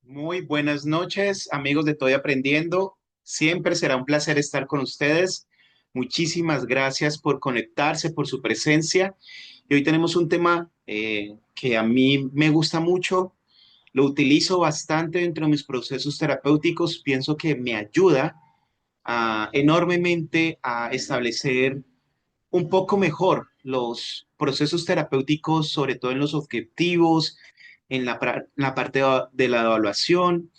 Muy buenas noches, amigos de Estoy Aprendiendo. Siempre será un placer estar con ustedes. Muchísimas gracias por conectarse, por su presencia. Y hoy tenemos un tema que a mí me gusta mucho. Lo utilizo bastante dentro de mis procesos terapéuticos. Pienso que me ayuda enormemente a establecer un poco mejor los procesos terapéuticos, sobre todo en los objetivos, en la parte de la evaluación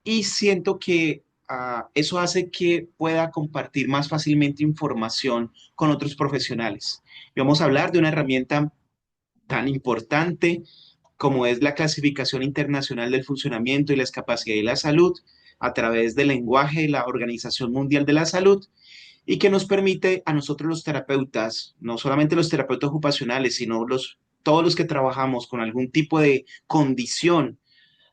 y siento que eso hace que pueda compartir más fácilmente información con otros profesionales. Y vamos a hablar de una herramienta tan importante como es la clasificación internacional del funcionamiento y la capacidad de la salud a través del lenguaje de la Organización Mundial de la Salud y que nos permite a nosotros los terapeutas, no solamente los terapeutas ocupacionales, sino todos los que trabajamos con algún tipo de condición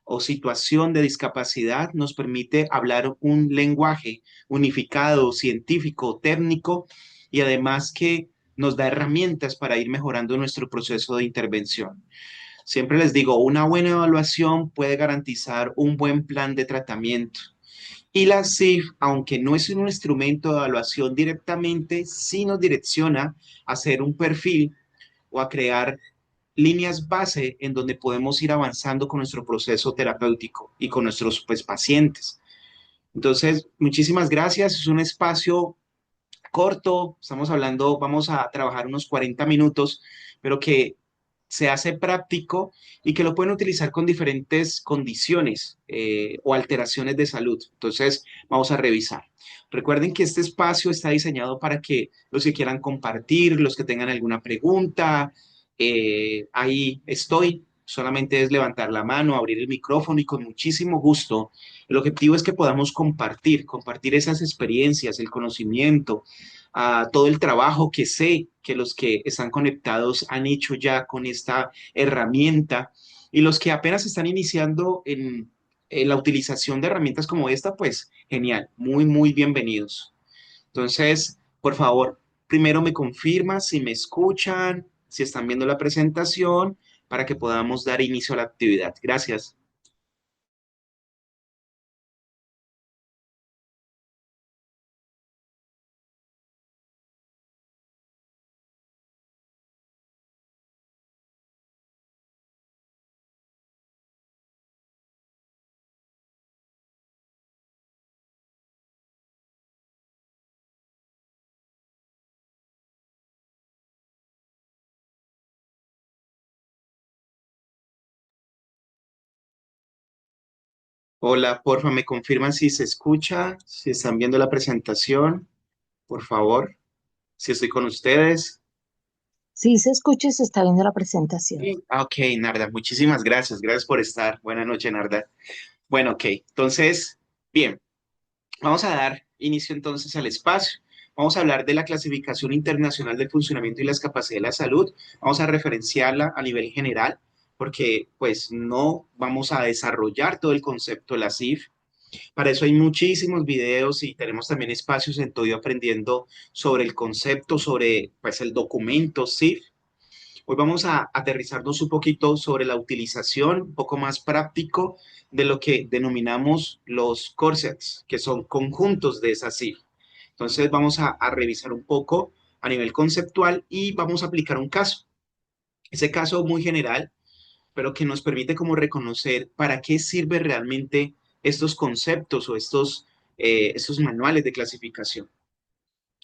o situación de discapacidad nos permite hablar un lenguaje unificado, científico, técnico y además que nos da herramientas para ir mejorando nuestro proceso de intervención. Siempre les digo, una buena evaluación puede garantizar un buen plan de tratamiento. Y la CIF, aunque no es un instrumento de evaluación directamente, sí nos direcciona a hacer un perfil o a crear líneas base en donde podemos ir avanzando con nuestro proceso terapéutico y con nuestros pacientes. Entonces, muchísimas gracias. Es un espacio corto, estamos hablando, vamos a trabajar unos 40 minutos, pero que se hace práctico y que lo pueden utilizar con diferentes condiciones o alteraciones de salud. Entonces, vamos a revisar. Recuerden que este espacio está diseñado para que los que quieran compartir, los que tengan alguna pregunta, ahí estoy. Solamente es levantar la mano, abrir el micrófono y con muchísimo gusto. El objetivo es que podamos compartir esas experiencias, el conocimiento, todo el trabajo que sé que los que están conectados han hecho ya con esta herramienta y los que apenas están iniciando en la utilización de herramientas como esta, pues genial, muy, muy bienvenidos. Entonces, por favor, primero me confirma si me escuchan, si están viendo la presentación, para que podamos dar inicio a la actividad. Gracias. Hola, porfa, me confirman si se escucha, si están viendo la presentación, por favor, si estoy con ustedes. Sí se escucha y se está viendo la presentación. Sí. Ok, Narda, muchísimas gracias. Gracias por estar. Buenas noches, Narda. Bueno, ok. Entonces, bien, vamos a dar inicio entonces al espacio. Vamos a hablar de la clasificación internacional del funcionamiento y las capacidades de la salud. Vamos a referenciarla a nivel general porque pues no vamos a desarrollar todo el concepto de la CIF. Para eso hay muchísimos videos y tenemos también espacios en todo aprendiendo sobre el concepto, sobre pues el documento CIF. Hoy vamos a aterrizarnos un poquito sobre la utilización, un poco más práctico de lo que denominamos los corsets, que son conjuntos de esa CIF. Entonces vamos a revisar un poco a nivel conceptual y vamos a aplicar un caso. Ese caso muy general, pero que nos permite como reconocer para qué sirve realmente estos conceptos o estos manuales de clasificación.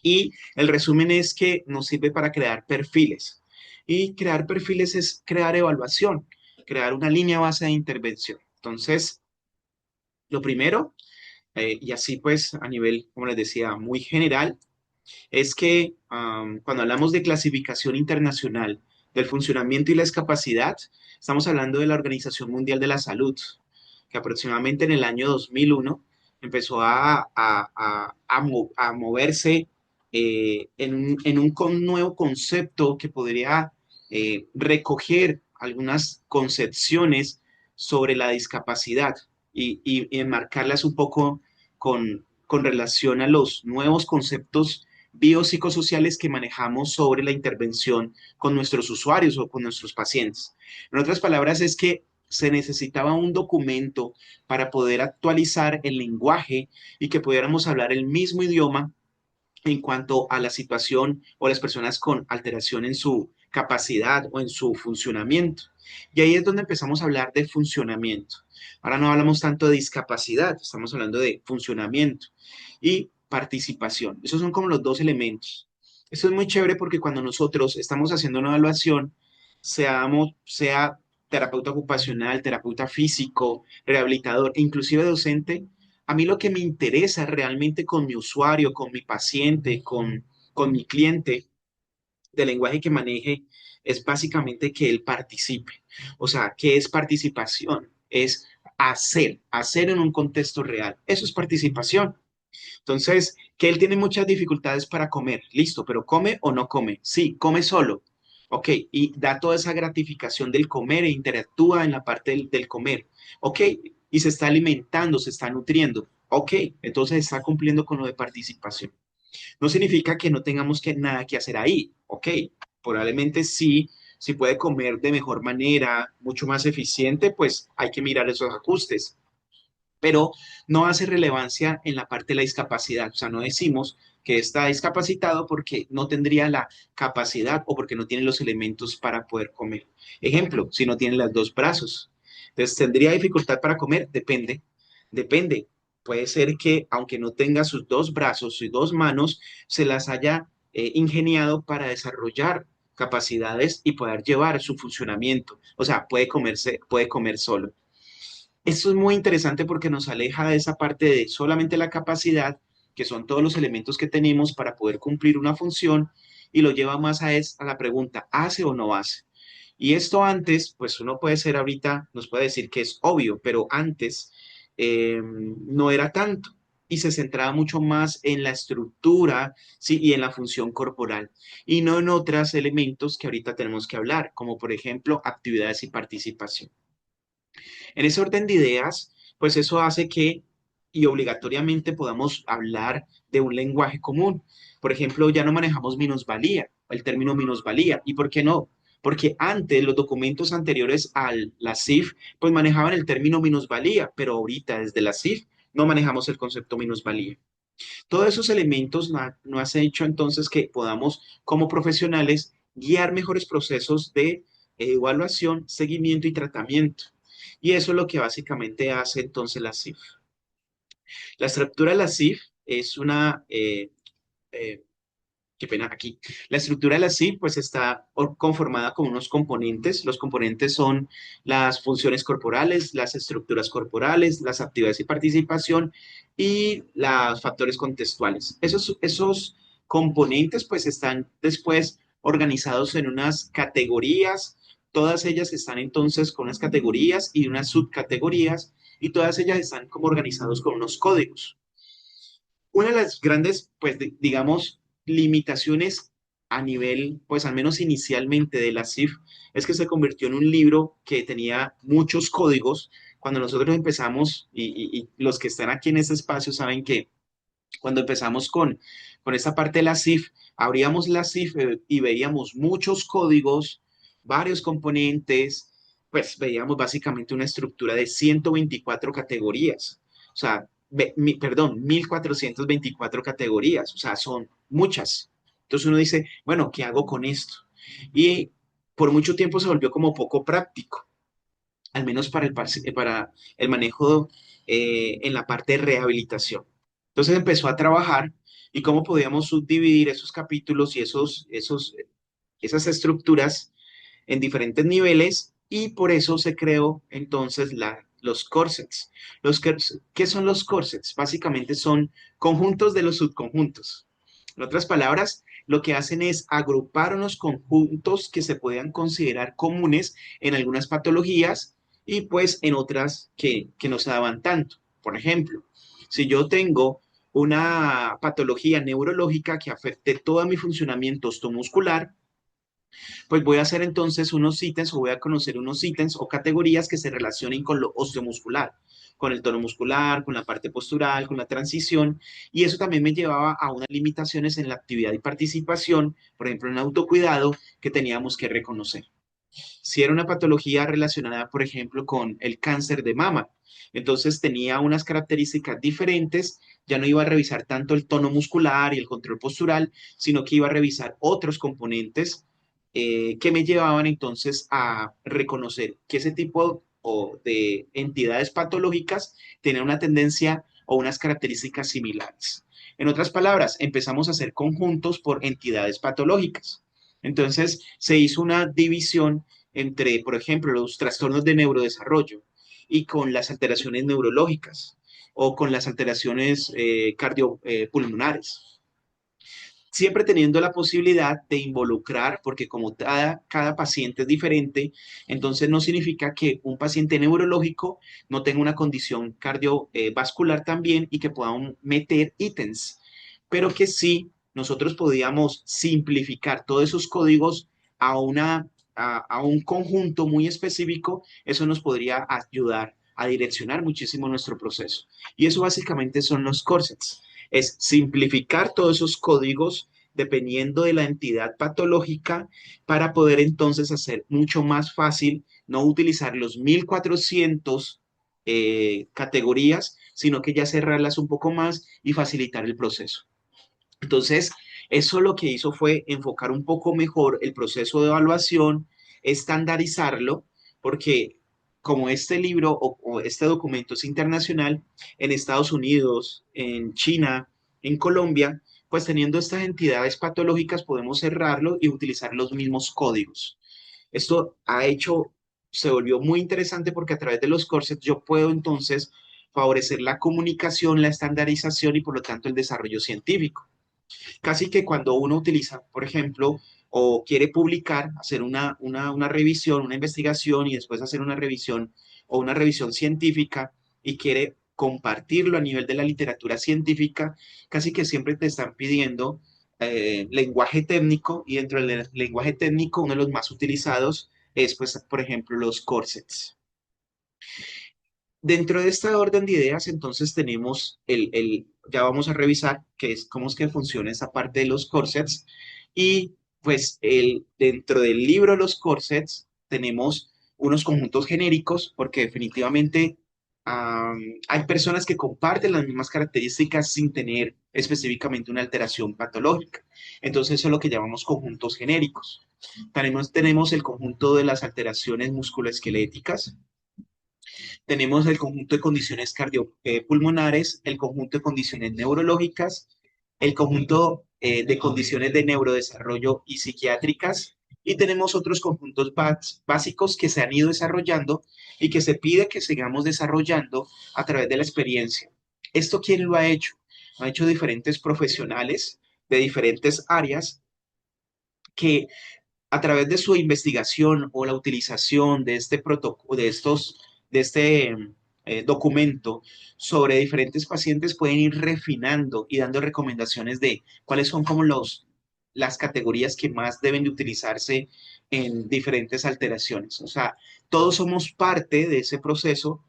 Y el resumen es que nos sirve para crear perfiles. Y crear perfiles es crear evaluación, crear una línea base de intervención. Entonces, lo primero, y así pues a nivel, como les decía, muy general, es que cuando hablamos de clasificación internacional del funcionamiento y la discapacidad, estamos hablando de la Organización Mundial de la Salud, que aproximadamente en el año 2001 empezó a moverse en un nuevo concepto que podría recoger algunas concepciones sobre la discapacidad y enmarcarlas un poco con relación a los nuevos conceptos biopsicosociales que manejamos sobre la intervención con nuestros usuarios o con nuestros pacientes. En otras palabras, es que se necesitaba un documento para poder actualizar el lenguaje y que pudiéramos hablar el mismo idioma en cuanto a la situación o las personas con alteración en su capacidad o en su funcionamiento. Y ahí es donde empezamos a hablar de funcionamiento. Ahora no hablamos tanto de discapacidad, estamos hablando de funcionamiento y participación. Esos son como los dos elementos. Eso es muy chévere porque cuando nosotros estamos haciendo una evaluación, sea terapeuta ocupacional, terapeuta físico, rehabilitador e inclusive docente, a mí lo que me interesa realmente con mi usuario, con mi paciente, con mi cliente de lenguaje que maneje, es básicamente que él participe. O sea, ¿qué es participación? Es hacer en un contexto real. Eso es participación. Entonces, que él tiene muchas dificultades para comer, listo, pero ¿come o no come? Sí, come solo. Ok, y da toda esa gratificación del comer e interactúa en la parte del comer. Ok, y se está alimentando, se está nutriendo. Ok, entonces está cumpliendo con lo de participación. No significa que no tengamos nada que hacer ahí. Ok, probablemente sí, si puede comer de mejor manera, mucho más eficiente, pues hay que mirar esos ajustes, pero no hace relevancia en la parte de la discapacidad. O sea, no decimos que está discapacitado porque no tendría la capacidad o porque no tiene los elementos para poder comer. Ejemplo, si no tiene los dos brazos. Entonces, ¿tendría dificultad para comer? Depende, depende. Puede ser que aunque no tenga sus dos brazos y dos manos, se las haya ingeniado para desarrollar capacidades y poder llevar su funcionamiento. O sea, puede comer solo. Esto es muy interesante porque nos aleja de esa parte de solamente la capacidad, que son todos los elementos que tenemos para poder cumplir una función, y lo lleva más a la pregunta, ¿hace o no hace? Y esto antes, pues uno puede ser ahorita, nos puede decir que es obvio, pero antes no era tanto y se centraba mucho más en la estructura, ¿sí? Y en la función corporal y no en otros elementos que ahorita tenemos que hablar, como por ejemplo actividades y participación. En ese orden de ideas, pues eso hace que y obligatoriamente podamos hablar de un lenguaje común. Por ejemplo, ya no manejamos minusvalía, el término minusvalía. ¿Y por qué no? Porque antes, los documentos anteriores a la CIF, pues manejaban el término minusvalía, pero ahorita desde la CIF no manejamos el concepto minusvalía. Todos esos elementos no hace hecho entonces que podamos, como profesionales, guiar mejores procesos de evaluación, seguimiento y tratamiento. Y eso es lo que básicamente hace entonces la CIF. La estructura de la CIF es eh, qué pena aquí. La estructura de la CIF pues está conformada con unos componentes. Los componentes son las funciones corporales, las estructuras corporales, las actividades y participación y los factores contextuales. Esos componentes pues están después organizados en unas categorías. Todas ellas están entonces con unas categorías y unas subcategorías y todas ellas están como organizados con unos códigos. Una de las grandes, pues digamos, limitaciones a nivel, pues al menos inicialmente de la CIF, es que se convirtió en un libro que tenía muchos códigos. Cuando nosotros empezamos, y los que están aquí en este espacio saben que cuando empezamos con esta parte de la CIF, abríamos la CIF y veíamos muchos códigos, varios componentes, pues veíamos básicamente una estructura de 124 categorías. O sea, perdón, 1424 categorías. O sea, son muchas. Entonces uno dice, bueno, ¿qué hago con esto? Y por mucho tiempo se volvió como poco práctico, al menos para el manejo en la parte de rehabilitación. Entonces empezó a trabajar y cómo podíamos subdividir esos capítulos y esas estructuras en diferentes niveles y por eso se creó entonces los corsets. ¿Qué son los corsets? Básicamente son conjuntos de los subconjuntos. En otras palabras, lo que hacen es agrupar unos conjuntos que se puedan considerar comunes en algunas patologías y pues en otras que no se daban tanto. Por ejemplo, si yo tengo una patología neurológica que afecte todo mi funcionamiento osteomuscular, pues voy a hacer entonces unos ítems o voy a conocer unos ítems o categorías que se relacionen con lo osteomuscular, con el tono muscular, con la parte postural, con la transición, y eso también me llevaba a unas limitaciones en la actividad y participación, por ejemplo, en autocuidado, que teníamos que reconocer. Si era una patología relacionada, por ejemplo, con el cáncer de mama, entonces tenía unas características diferentes, ya no iba a revisar tanto el tono muscular y el control postural, sino que iba a revisar otros componentes que me llevaban entonces a reconocer que ese tipo de entidades patológicas tenían una tendencia o unas características similares. En otras palabras, empezamos a hacer conjuntos por entidades patológicas. Entonces, se hizo una división entre, por ejemplo, los trastornos de neurodesarrollo y con las alteraciones neurológicas o con las alteraciones cardiopulmonares, siempre teniendo la posibilidad de involucrar, porque como cada paciente es diferente, entonces no significa que un paciente neurológico no tenga una condición cardiovascular también y que puedan meter ítems, pero que sí nosotros podíamos simplificar todos esos códigos a, a un conjunto muy específico, eso nos podría ayudar a direccionar muchísimo nuestro proceso. Y eso básicamente son los corsets, es simplificar todos esos códigos dependiendo de la entidad patológica para poder entonces hacer mucho más fácil no utilizar los 1400 categorías, sino que ya cerrarlas un poco más y facilitar el proceso. Entonces, eso lo que hizo fue enfocar un poco mejor el proceso de evaluación, estandarizarlo, porque como este libro o este documento es internacional, en Estados Unidos, en China, en Colombia, pues teniendo estas entidades patológicas podemos cerrarlo y utilizar los mismos códigos. Esto se volvió muy interesante porque a través de los corsets yo puedo entonces favorecer la comunicación, la estandarización y por lo tanto el desarrollo científico. Casi que cuando uno utiliza, por ejemplo, o quiere publicar, hacer una revisión, una investigación y después hacer una revisión o una revisión científica y quiere compartirlo a nivel de la literatura científica, casi que siempre te están pidiendo lenguaje técnico y dentro del lenguaje técnico uno de los más utilizados es, pues, por ejemplo, los corsets. Dentro de esta orden de ideas, entonces tenemos ya vamos a revisar qué es, cómo es que funciona esa parte de los corsets. Y pues dentro del libro Los corsets tenemos unos conjuntos genéricos, porque definitivamente hay personas que comparten las mismas características sin tener específicamente una alteración patológica. Entonces, eso es lo que llamamos conjuntos genéricos. Tenemos el conjunto de las alteraciones musculoesqueléticas, tenemos el conjunto de condiciones cardiopulmonares, el conjunto de condiciones neurológicas, el conjunto de condiciones de neurodesarrollo y psiquiátricas, y tenemos otros conjuntos básicos que se han ido desarrollando y que se pide que sigamos desarrollando a través de la experiencia. ¿Esto quién lo ha hecho? Lo han hecho diferentes profesionales de diferentes áreas que a través de su investigación o la utilización de este protocolo, de este documento sobre diferentes pacientes pueden ir refinando y dando recomendaciones de cuáles son como las categorías que más deben de utilizarse en diferentes alteraciones. O sea, todos somos parte de ese proceso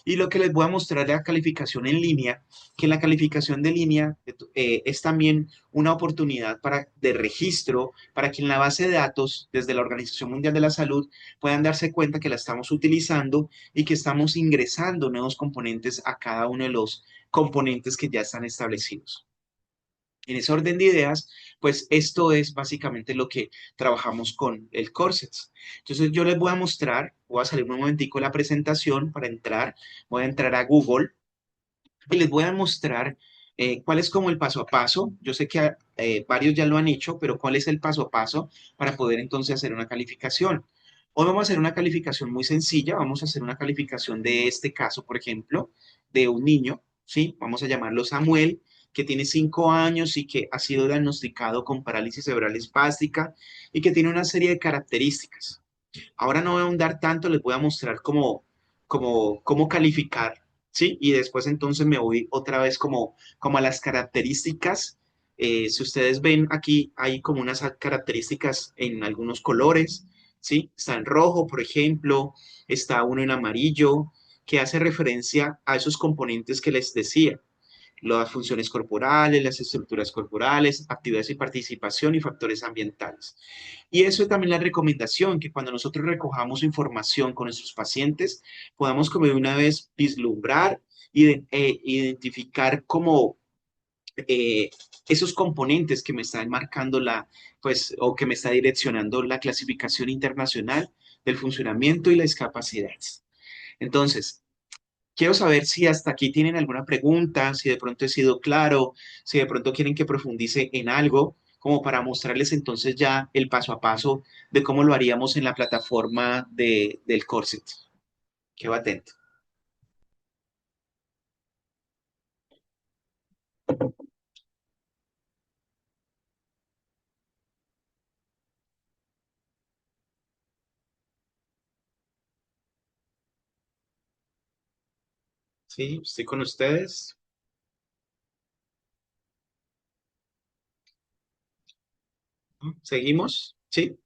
y lo que les voy a mostrar es la calificación en línea, que la calificación de línea es también una oportunidad de registro para que en la base de datos, desde la Organización Mundial de la Salud, puedan darse cuenta que la estamos utilizando y que estamos ingresando nuevos componentes a cada uno de los componentes que ya están establecidos. En ese orden de ideas, pues esto es básicamente lo que trabajamos con el Corsets. Entonces yo les voy a mostrar, voy a salir un momentico de la presentación para entrar, voy a entrar a Google y les voy a mostrar cuál es como el paso a paso. Yo sé que varios ya lo han hecho, pero cuál es el paso a paso para poder entonces hacer una calificación. Hoy vamos a hacer una calificación muy sencilla, vamos a hacer una calificación de este caso, por ejemplo, de un niño, ¿sí? Vamos a llamarlo Samuel, que tiene 5 años y que ha sido diagnosticado con parálisis cerebral espástica y que tiene una serie de características. Ahora no voy a ahondar tanto, les voy a mostrar cómo calificar, ¿sí? Y después entonces me voy otra vez como a las características. Si ustedes ven aquí, hay como unas características en algunos colores, ¿sí? Está en rojo, por ejemplo, está uno en amarillo, que hace referencia a esos componentes que les decía. las funciones corporales, las estructuras corporales, actividades y participación y factores ambientales. Y eso es también la recomendación, que cuando nosotros recojamos información con nuestros pacientes, podamos como de una vez vislumbrar e identificar como eh, esos componentes que me están marcando pues, o que me está direccionando la clasificación internacional del funcionamiento y la discapacidad. Entonces, quiero saber si hasta aquí tienen alguna pregunta, si de pronto he sido claro, si de pronto quieren que profundice en algo, como para mostrarles entonces ya el paso a paso de cómo lo haríamos en la plataforma del Corset. Quedo atento. Sí, estoy con ustedes. ¿Seguimos? Sí.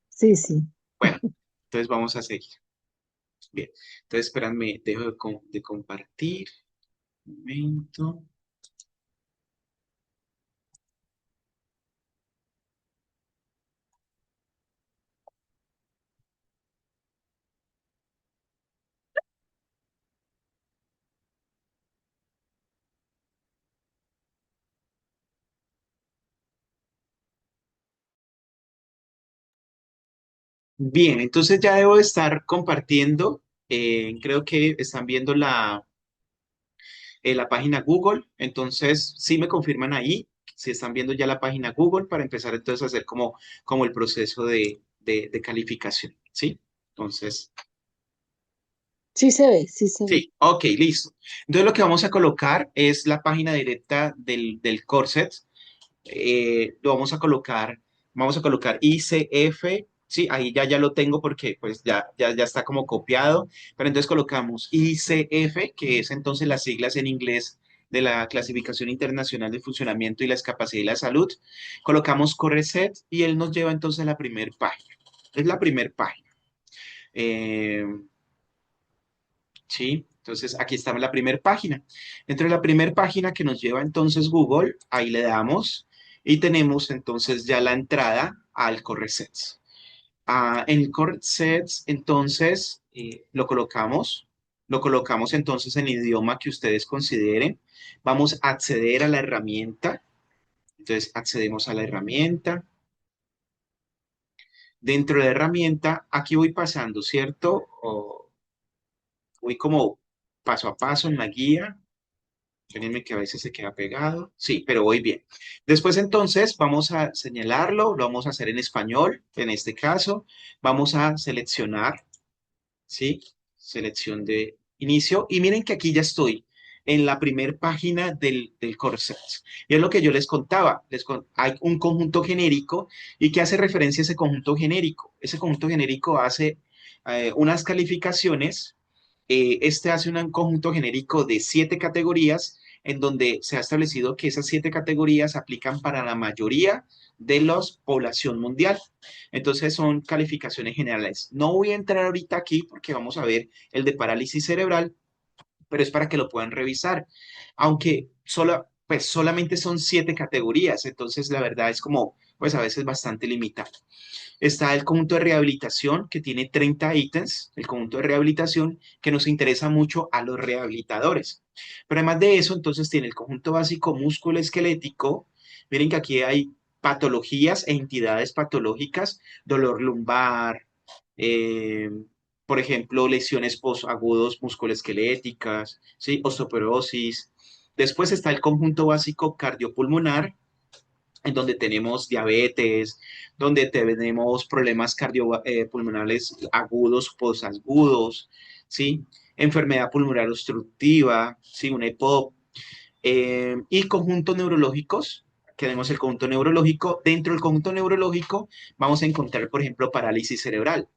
Sí, sí. Bueno, entonces vamos a seguir. Bien. Entonces, espérame, dejo de compartir. Un momento. Bien, entonces ya debo de estar compartiendo. Creo que están viendo la página Google. Entonces, sí me confirman ahí si están viendo ya la página Google para empezar entonces a hacer como el proceso de calificación. ¿Sí? Entonces, Sí se ve, sí se ve. sí, ok, listo. Entonces, lo que vamos a colocar es la página directa del Corset. Lo vamos a colocar ICF, sí, ahí ya lo tengo porque pues ya está como copiado, pero entonces colocamos ICF, que es entonces las siglas en inglés de la Clasificación Internacional de Funcionamiento y la Discapacidad y la Salud, colocamos Correset y él nos lleva entonces a la primera página. Es la primera página. Eh, sí, entonces aquí está la primera página. Dentro de la primera página que nos lleva entonces Google, ahí le damos y tenemos entonces ya la entrada al Corresets. En el Corresets entonces lo colocamos entonces en el idioma que ustedes consideren. Vamos a acceder a la herramienta. Entonces accedemos a la herramienta. Dentro de la herramienta, aquí voy pasando, ¿cierto? Voy como paso a paso en la guía. Espérenme que a veces se queda pegado. Sí, pero voy bien. Después entonces vamos a señalarlo, lo vamos a hacer en español, en este caso. Vamos a seleccionar, ¿sí? Selección de inicio. Y miren que aquí ya estoy en la primera página del Corset. Y es lo que yo les contaba. Hay un conjunto genérico y que hace referencia a ese conjunto genérico. Ese conjunto genérico hace unas calificaciones. Este hace un conjunto genérico de 7 categorías en donde se ha establecido que esas 7 categorías aplican para la mayoría de la población mundial. Entonces son calificaciones generales. No voy a entrar ahorita aquí porque vamos a ver el de parálisis cerebral, pero es para que lo puedan revisar. Aunque pues solamente son 7 categorías, entonces la verdad es como, pues a veces bastante limitado. Está el conjunto de rehabilitación, que tiene 30 ítems, el conjunto de rehabilitación, que nos interesa mucho a los rehabilitadores. Pero además de eso, entonces tiene el conjunto básico musculoesquelético. Miren que aquí hay patologías e entidades patológicas, dolor lumbar, eh, por ejemplo, lesiones posagudos musculoesqueléticas, ¿sí? Osteoporosis. Después está el conjunto básico cardiopulmonar, en donde tenemos diabetes, donde tenemos problemas cardiopulmonales agudos, posagudos, ¿sí? Enfermedad pulmonar obstructiva, ¿sí? Una EPOP. Y conjuntos neurológicos, tenemos el conjunto neurológico. Dentro del conjunto neurológico vamos a encontrar, por ejemplo, parálisis cerebral.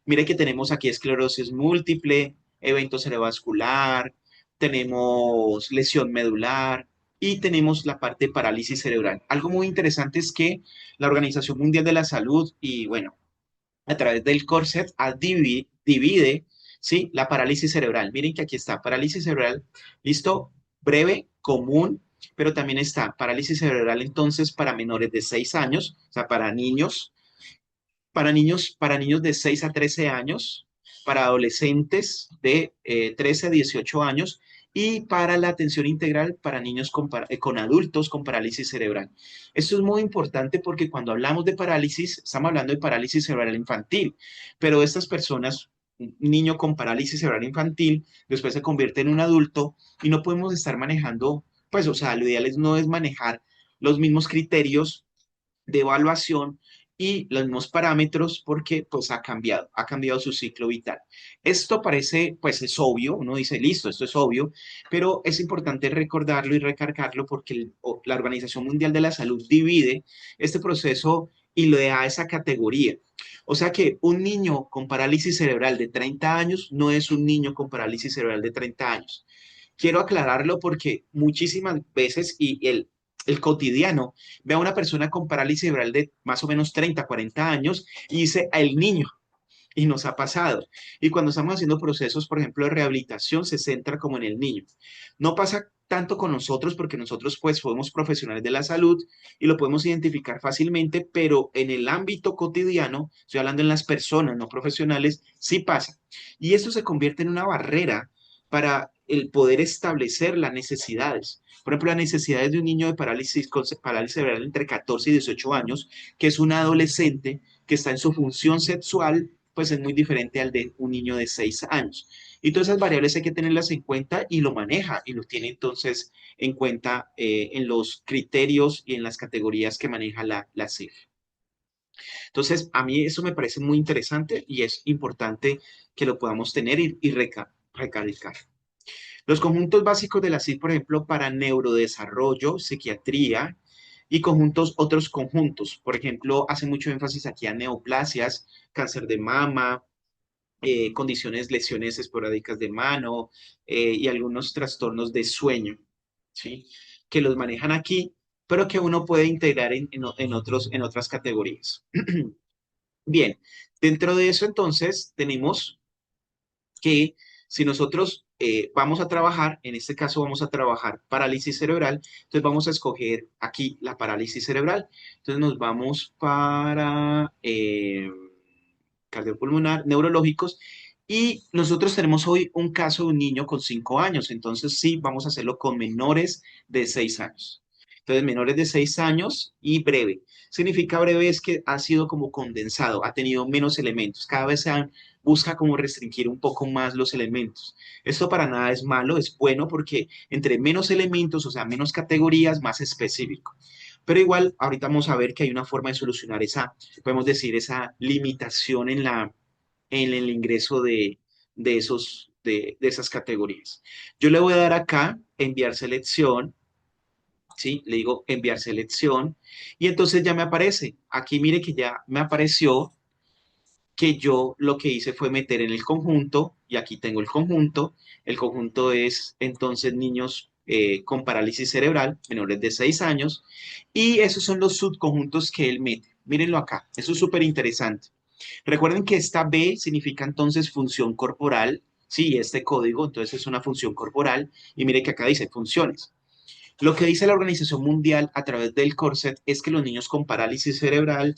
Mire que tenemos aquí esclerosis múltiple, evento cerebrovascular, tenemos lesión medular y tenemos la parte de parálisis cerebral. Algo muy interesante es que la Organización Mundial de la Salud y, bueno, a través del corset divide, ¿sí? La parálisis cerebral. Miren que aquí está, parálisis cerebral, ¿listo? breve, común, pero también está parálisis cerebral entonces para menores de 6 años, o sea, para niños de 6 a 13 años, para adolescentes de 13 a 18 años y para la atención integral para niños con adultos con parálisis cerebral. Esto es muy importante porque cuando hablamos de parálisis, estamos hablando de parálisis cerebral infantil, pero estas personas, un niño con parálisis cerebral infantil, después se convierte en un adulto y no podemos estar manejando, pues, o sea, lo ideal no es manejar los mismos criterios de evaluación y los mismos parámetros porque pues ha cambiado su ciclo vital. Esto parece, pues es obvio, uno dice, listo, esto es obvio, pero es importante recordarlo y recargarlo porque la Organización Mundial de la Salud divide este proceso y le da esa categoría. O sea que un niño con parálisis cerebral de 30 años no es un niño con parálisis cerebral de 30 años. Quiero aclararlo porque muchísimas veces y el cotidiano ve a una persona con parálisis cerebral de más o menos 30, 40 años y dice el niño, y nos ha pasado. Y cuando estamos haciendo procesos, por ejemplo, de rehabilitación, se centra como en el niño. No pasa tanto con nosotros porque nosotros pues somos profesionales de la salud y lo podemos identificar fácilmente, pero en el ámbito cotidiano, estoy hablando en las personas no profesionales, sí pasa. Y esto se convierte en una barrera para el poder establecer las necesidades. Por ejemplo, las necesidades de un niño de parálisis, con parálisis cerebral entre 14 y 18 años, que es un adolescente que está en su función sexual, pues es muy diferente al de un niño de 6 años. Y todas esas variables hay que tenerlas en cuenta y lo maneja y lo tiene entonces en cuenta en los criterios y en las categorías que maneja la CIF. Entonces, a mí eso me parece muy interesante y es importante que lo podamos tener y recalcar. Los conjuntos básicos de la CIF, por ejemplo, para neurodesarrollo, psiquiatría y otros conjuntos. Por ejemplo, hace mucho énfasis aquí a neoplasias, cáncer de mama, condiciones, lesiones esporádicas de mano y algunos trastornos de sueño, ¿sí? Que los manejan aquí, pero que uno puede integrar en otras categorías. Bien, dentro de eso entonces tenemos que si nosotros vamos a trabajar, en este caso vamos a trabajar parálisis cerebral, entonces vamos a escoger aquí la parálisis cerebral. Entonces nos vamos para cardiopulmonar, neurológicos, y nosotros tenemos hoy un caso de un niño con 5 años, entonces sí, vamos a hacerlo con menores de 6 años. Entonces, menores de 6 años y breve. Significa breve es que ha sido como condensado, ha tenido menos elementos. Cada vez busca como restringir un poco más los elementos. Esto para nada es malo, es bueno porque entre menos elementos, o sea, menos categorías, más específico. Pero igual, ahorita vamos a ver que hay una forma de solucionar podemos decir, esa limitación en el ingreso de esas categorías. Yo le voy a dar acá, enviar selección, ¿sí? Le digo enviar selección y entonces ya me aparece. Aquí mire que ya me apareció que yo lo que hice fue meter en el conjunto, y aquí tengo el conjunto es entonces niños con parálisis cerebral, menores de 6 años, y esos son los subconjuntos que él mete. Mírenlo acá, eso es súper interesante. Recuerden que esta B significa entonces función corporal, sí, este código, entonces es una función corporal, y mire que acá dice funciones. Lo que dice la Organización Mundial a través del CORSET es que los niños con parálisis cerebral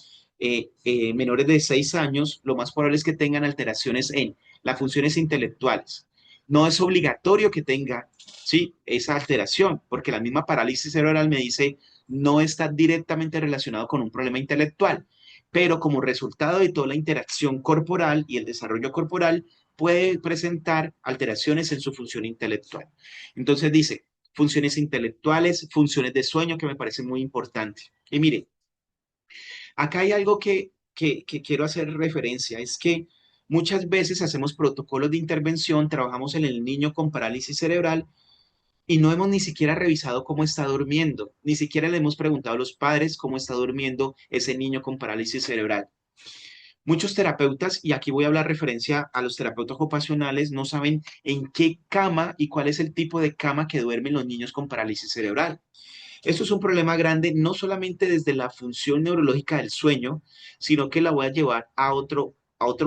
menores de 6 años, lo más probable es que tengan alteraciones en las funciones intelectuales. No es obligatorio que tenga, ¿sí? Esa alteración, porque la misma parálisis cerebral me dice no está directamente relacionado con un problema intelectual, pero como resultado de toda la interacción corporal y el desarrollo corporal, puede presentar alteraciones en su función intelectual. Entonces dice, funciones intelectuales, funciones de sueño, que me parece muy importante. Y mire, acá hay algo que quiero hacer referencia, es que muchas veces hacemos protocolos de intervención, trabajamos en el niño con parálisis cerebral y no hemos ni siquiera revisado cómo está durmiendo, ni siquiera le hemos preguntado a los padres cómo está durmiendo ese niño con parálisis cerebral. Muchos terapeutas, y aquí voy a hablar referencia a los terapeutas ocupacionales, no saben en qué cama y cuál es el tipo de cama que duermen los niños con parálisis cerebral. Esto es un problema grande, no solamente desde la función neurológica del sueño, sino que la voy a llevar a otro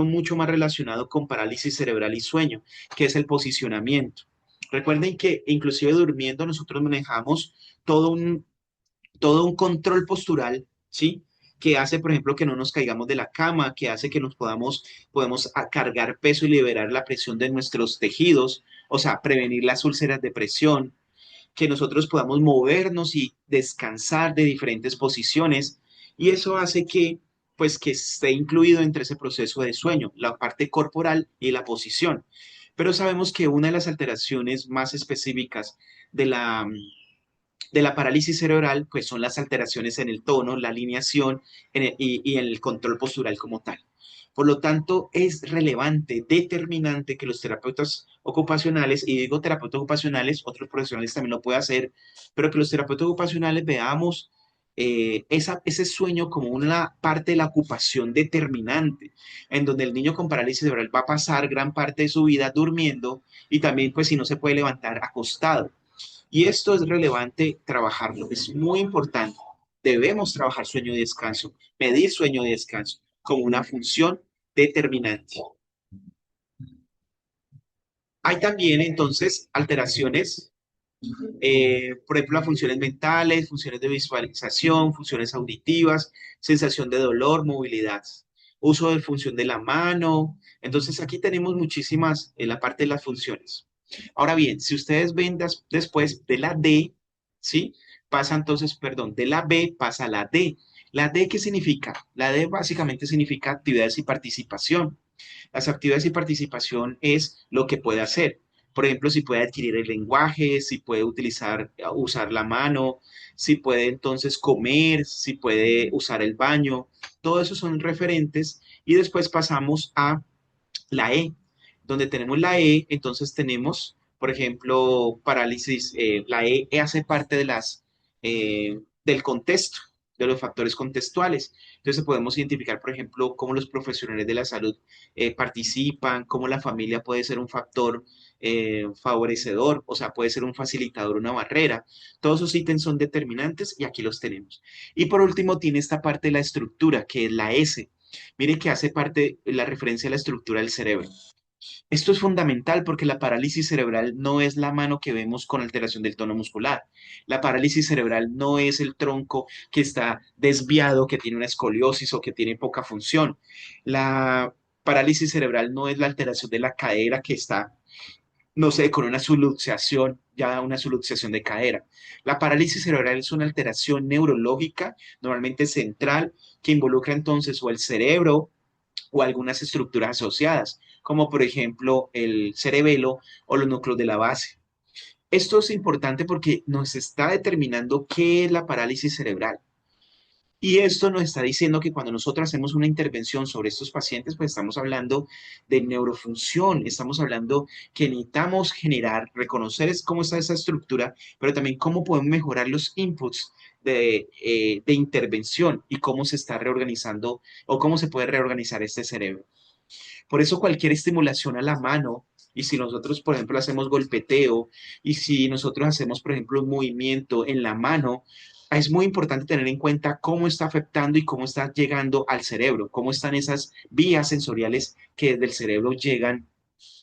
mucho más relacionado con parálisis cerebral y sueño, que es el posicionamiento. Recuerden que inclusive durmiendo nosotros manejamos todo un, todo un control postural, ¿sí? Que hace, por ejemplo, que no nos caigamos de la cama, que hace que podemos cargar peso y liberar la presión de nuestros tejidos, o sea, prevenir las úlceras de presión, que nosotros podamos movernos y descansar de diferentes posiciones y eso hace que pues que esté incluido entre ese proceso de sueño, la parte corporal y la posición. Pero sabemos que una de las alteraciones más específicas de la parálisis cerebral, pues son las alteraciones en el tono, la alineación y en el control postural como tal. Por lo tanto, es relevante, determinante que los terapeutas ocupacionales, y digo terapeutas ocupacionales, otros profesionales también lo pueden hacer, pero que los terapeutas ocupacionales veamos ese sueño como una parte de la ocupación determinante, en donde el niño con parálisis cerebral va a pasar gran parte de su vida durmiendo y también, pues, si no se puede levantar, acostado. Y esto es relevante trabajarlo, es muy importante. Debemos trabajar sueño y descanso, medir sueño y descanso como una función determinante. Hay también entonces alteraciones, por ejemplo, las funciones mentales, funciones de visualización, funciones auditivas, sensación de dolor, movilidad, uso de función de la mano. Entonces aquí tenemos muchísimas en la parte de las funciones. Ahora bien, si ustedes ven después de la D, ¿sí? Pasa entonces, perdón, de la B pasa a la D. ¿La D qué significa? La D básicamente significa actividades y participación. Las actividades y participación es lo que puede hacer. Por ejemplo, si puede adquirir el lenguaje, si puede usar la mano, si puede entonces comer, si puede usar el baño. Todo eso son referentes y después pasamos a la E. Donde tenemos la E, entonces tenemos, por ejemplo, parálisis. La E hace parte del contexto, de los factores contextuales. Entonces podemos identificar, por ejemplo, cómo los profesionales de la salud participan, cómo la familia puede ser un factor favorecedor, o sea, puede ser un facilitador, una barrera. Todos esos ítems son determinantes y aquí los tenemos. Y por último, tiene esta parte de la estructura, que es la S. Mire que hace parte la referencia a la estructura del cerebro. Esto es fundamental porque la parálisis cerebral no es la mano que vemos con alteración del tono muscular. La parálisis cerebral no es el tronco que está desviado, que tiene una escoliosis o que tiene poca función. La parálisis cerebral no es la alteración de la cadera que está, no sé, con una subluxación, ya una subluxación de cadera. La parálisis cerebral es una alteración neurológica, normalmente central, que involucra entonces o el cerebro o algunas estructuras asociadas, como por ejemplo el cerebelo o los núcleos de la base. Esto es importante porque nos está determinando qué es la parálisis cerebral. Y esto nos está diciendo que cuando nosotros hacemos una intervención sobre estos pacientes, pues estamos hablando de neurofunción, estamos hablando que necesitamos generar, reconocer cómo está esa estructura, pero también cómo podemos mejorar los inputs de intervención y cómo se está reorganizando o cómo se puede reorganizar este cerebro. Por eso cualquier estimulación a la mano, y si nosotros, por ejemplo, hacemos golpeteo, y si nosotros hacemos, por ejemplo, un movimiento en la mano, es muy importante tener en cuenta cómo está afectando y cómo está llegando al cerebro, cómo están esas vías sensoriales que desde el cerebro llegan,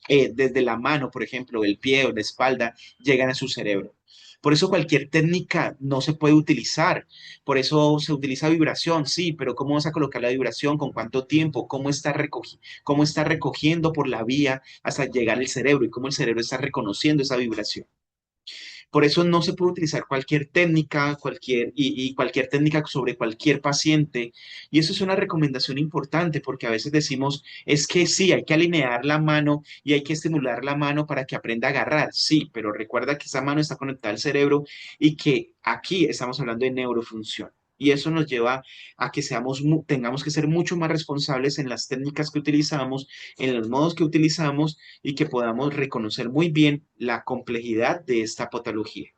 desde la mano, por ejemplo, el pie o la espalda, llegan a su cerebro. Por eso cualquier técnica no se puede utilizar. Por eso se utiliza vibración, sí, pero ¿cómo vas a colocar la vibración? ¿Con cuánto tiempo? ¿Cómo está recogiendo por la vía hasta llegar al cerebro? ¿Y cómo el cerebro está reconociendo esa vibración? Por eso no se puede utilizar cualquier técnica, y cualquier técnica sobre cualquier paciente. Y eso es una recomendación importante porque a veces decimos, es que sí, hay que alinear la mano y hay que estimular la mano para que aprenda a agarrar. Sí, pero recuerda que esa mano está conectada al cerebro y que aquí estamos hablando de neurofunción. Y eso nos lleva a que tengamos que ser mucho más responsables en las técnicas que utilizamos, en los modos que utilizamos y que podamos reconocer muy bien la complejidad de esta patología.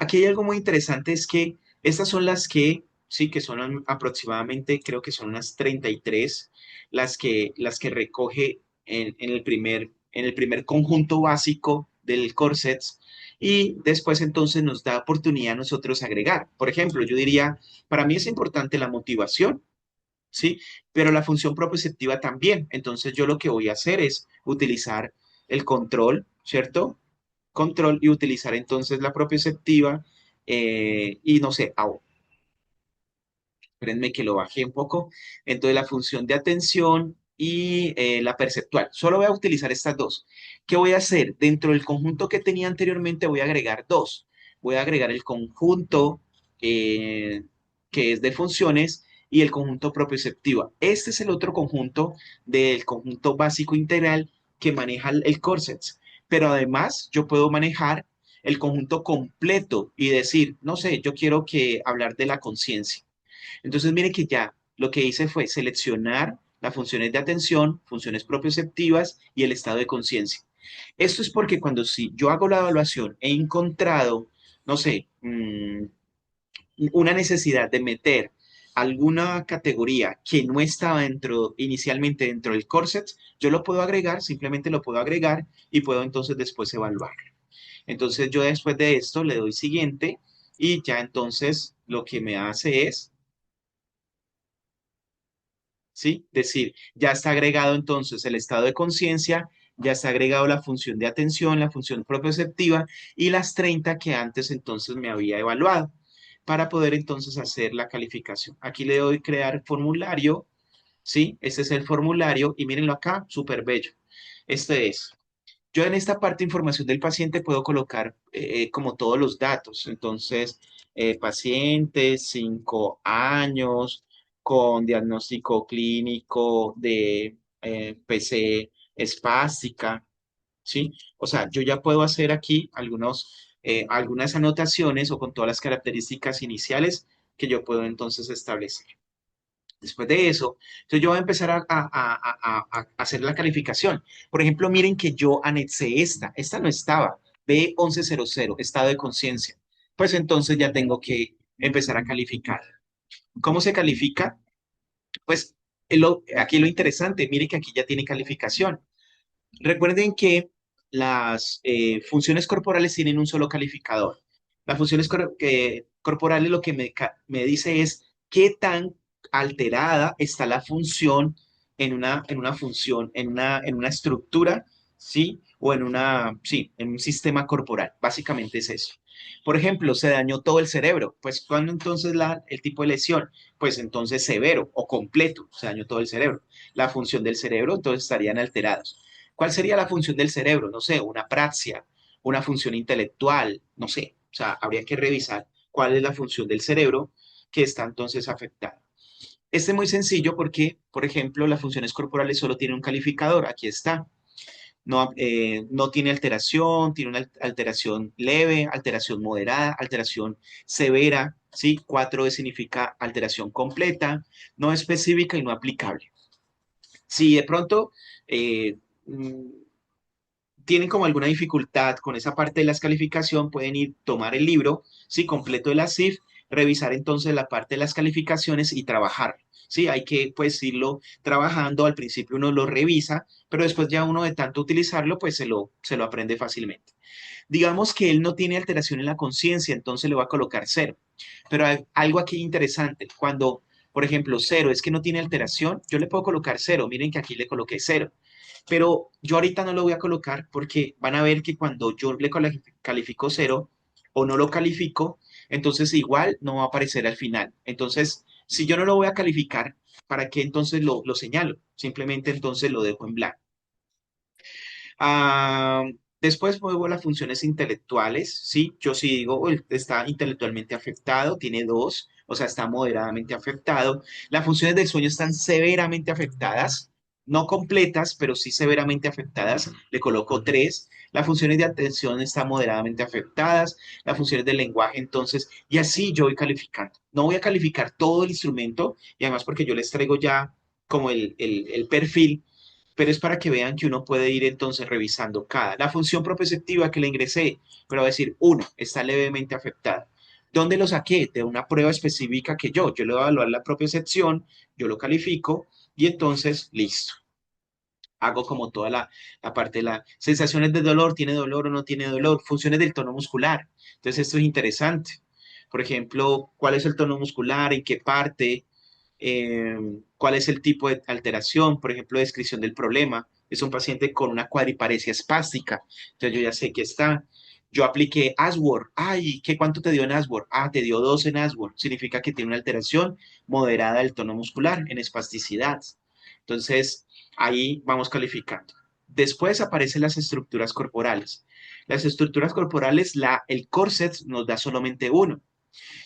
Aquí hay algo muy interesante, es que estas son las que, sí, que son aproximadamente, creo que son unas 33, las que recoge en el primer conjunto básico del corset y después entonces nos da oportunidad a nosotros agregar. Por ejemplo, yo diría, para mí es importante la motivación, ¿sí? Pero la función proprioceptiva también. Entonces yo lo que voy a hacer es utilizar el control, ¿cierto? control y utilizar entonces la propioceptiva y no sé, espérenme que lo bajé un poco. Entonces, la función de atención y la perceptual. Solo voy a utilizar estas dos. ¿Qué voy a hacer? Dentro del conjunto que tenía anteriormente voy a agregar dos. Voy a agregar el conjunto eh, que es de funciones y el conjunto propioceptiva. Este es el otro conjunto del conjunto básico integral que maneja el Corsets. Pero además yo puedo manejar el conjunto completo y decir, no sé, yo quiero que hablar de la conciencia. Entonces, mire que ya lo que hice fue seleccionar las funciones de atención, funciones propioceptivas y el estado de conciencia. Esto es porque cuando si yo hago la evaluación he encontrado, no sé, una necesidad de meter alguna categoría que no estaba inicialmente dentro del corset, yo lo puedo agregar, simplemente lo puedo agregar y puedo entonces después evaluarlo. Entonces yo después de esto le doy siguiente y ya entonces lo que me hace es, ¿sí? Decir, ya está agregado entonces el estado de conciencia, ya está agregado la función de atención, la función propioceptiva y las 30 que antes entonces me había evaluado para poder entonces hacer la calificación. Aquí le doy crear formulario, ¿sí? Este es el formulario y mírenlo acá, súper bello. Este es. Yo en esta parte de información del paciente puedo colocar como todos los datos. Entonces, paciente, 5 años, con diagnóstico clínico de PC espástica, ¿sí? O sea, yo ya puedo hacer aquí algunas anotaciones o con todas las características iniciales que yo puedo entonces establecer. Después de eso, entonces yo voy a empezar a hacer la calificación. Por ejemplo, miren que yo anexé esta no estaba, B1100, estado de conciencia. Pues entonces ya tengo que empezar a calificar. ¿Cómo se califica? Pues aquí lo interesante, miren que aquí ya tiene calificación. Recuerden que las funciones corporales tienen un solo calificador. Las funciones corporales lo que me dice es qué tan alterada está la función en una función, en una estructura, ¿sí? O sí, en un sistema corporal. Básicamente es eso. Por ejemplo, se dañó todo el cerebro. Pues, ¿cuándo entonces el tipo de lesión? Pues entonces severo o completo, se dañó todo el cerebro. La función del cerebro, entonces estarían alterados. ¿Cuál sería la función del cerebro? No sé, una praxia, una función intelectual, no sé. O sea, habría que revisar cuál es la función del cerebro que está entonces afectada. Este es muy sencillo porque, por ejemplo, las funciones corporales solo tienen un calificador. Aquí está. No, no tiene alteración, tiene una alteración leve, alteración moderada, alteración severa, ¿sí? 4 significa alteración completa, no específica y no aplicable. Si de pronto eh, mm, tienen como alguna dificultad con esa parte de la calificación, pueden ir tomar el libro, sí, completo de la CIF, revisar entonces la parte de las calificaciones y trabajar. Sí, hay que pues irlo trabajando, al principio uno lo revisa, pero después ya uno de tanto utilizarlo, pues se lo aprende fácilmente. Digamos que él no tiene alteración en la conciencia, entonces le va a colocar cero. Pero hay algo aquí interesante, cuando, por ejemplo, cero es que no tiene alteración, yo le puedo colocar cero, miren que aquí le coloqué cero. Pero yo ahorita no lo voy a colocar porque van a ver que cuando yo le califico cero o no lo califico, entonces igual no va a aparecer al final. Entonces, si yo no lo voy a calificar, ¿para qué entonces lo señalo? Simplemente entonces lo dejo en blanco. Ah, después muevo las funciones intelectuales, ¿sí? Yo sí digo, "Uy, está intelectualmente afectado, tiene dos, o sea, está moderadamente afectado. Las funciones del sueño están severamente afectadas, no completas, pero sí severamente afectadas. Le coloco tres. Las funciones de atención están moderadamente afectadas. Las funciones del lenguaje, entonces, y así yo voy calificando. No voy a calificar todo el instrumento, y además porque yo les traigo ya como el perfil, pero es para que vean que uno puede ir entonces revisando cada. La función proprioceptiva que le ingresé, pero va a decir, uno, está levemente afectada. ¿Dónde lo saqué? De una prueba específica que yo le voy a evaluar la propiocepción, yo lo califico y entonces, listo. Hago como toda la parte de las sensaciones de dolor, tiene dolor o no tiene dolor, funciones del tono muscular. Entonces, esto es interesante. Por ejemplo, ¿cuál es el tono muscular? ¿En qué parte? eh, ¿Cuál es el tipo de alteración? Por ejemplo, descripción del problema. Es un paciente con una cuadriparesia espástica. Entonces yo ya sé que está. Yo apliqué Ashworth. Ay, ¿qué cuánto te dio en Ashworth? Ah, te dio 2 en Ashworth. Significa que tiene una alteración moderada del tono muscular en espasticidad. Entonces, ahí vamos calificando. Después aparecen las estructuras corporales. Las estructuras corporales, el corset nos da solamente uno.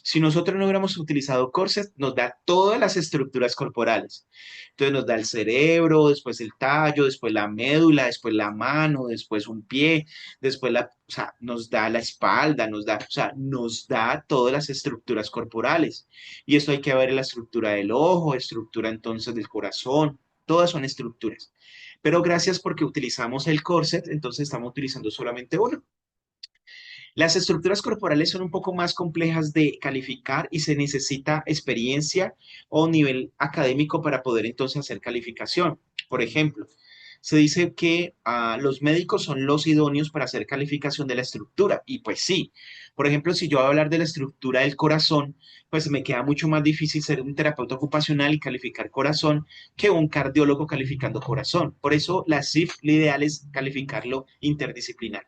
Si nosotros no hubiéramos utilizado corset, nos da todas las estructuras corporales. Entonces nos da el cerebro, después el tallo, después la médula, después la mano, después un pie, después o sea, nos da la espalda, o sea, nos da todas las estructuras corporales. Y esto hay que ver en la estructura del ojo, estructura entonces del corazón, todas son estructuras. Pero gracias porque utilizamos el corset, entonces estamos utilizando solamente uno. Las estructuras corporales son un poco más complejas de calificar y se necesita experiencia o nivel académico para poder entonces hacer calificación. Por ejemplo, se dice que los médicos son los idóneos para hacer calificación de la estructura. Y pues sí, por ejemplo, si yo voy a hablar de la estructura del corazón, pues me queda mucho más difícil ser un terapeuta ocupacional y calificar corazón que un cardiólogo calificando corazón. Por eso la CIF, lo ideal es calificarlo interdisciplinar.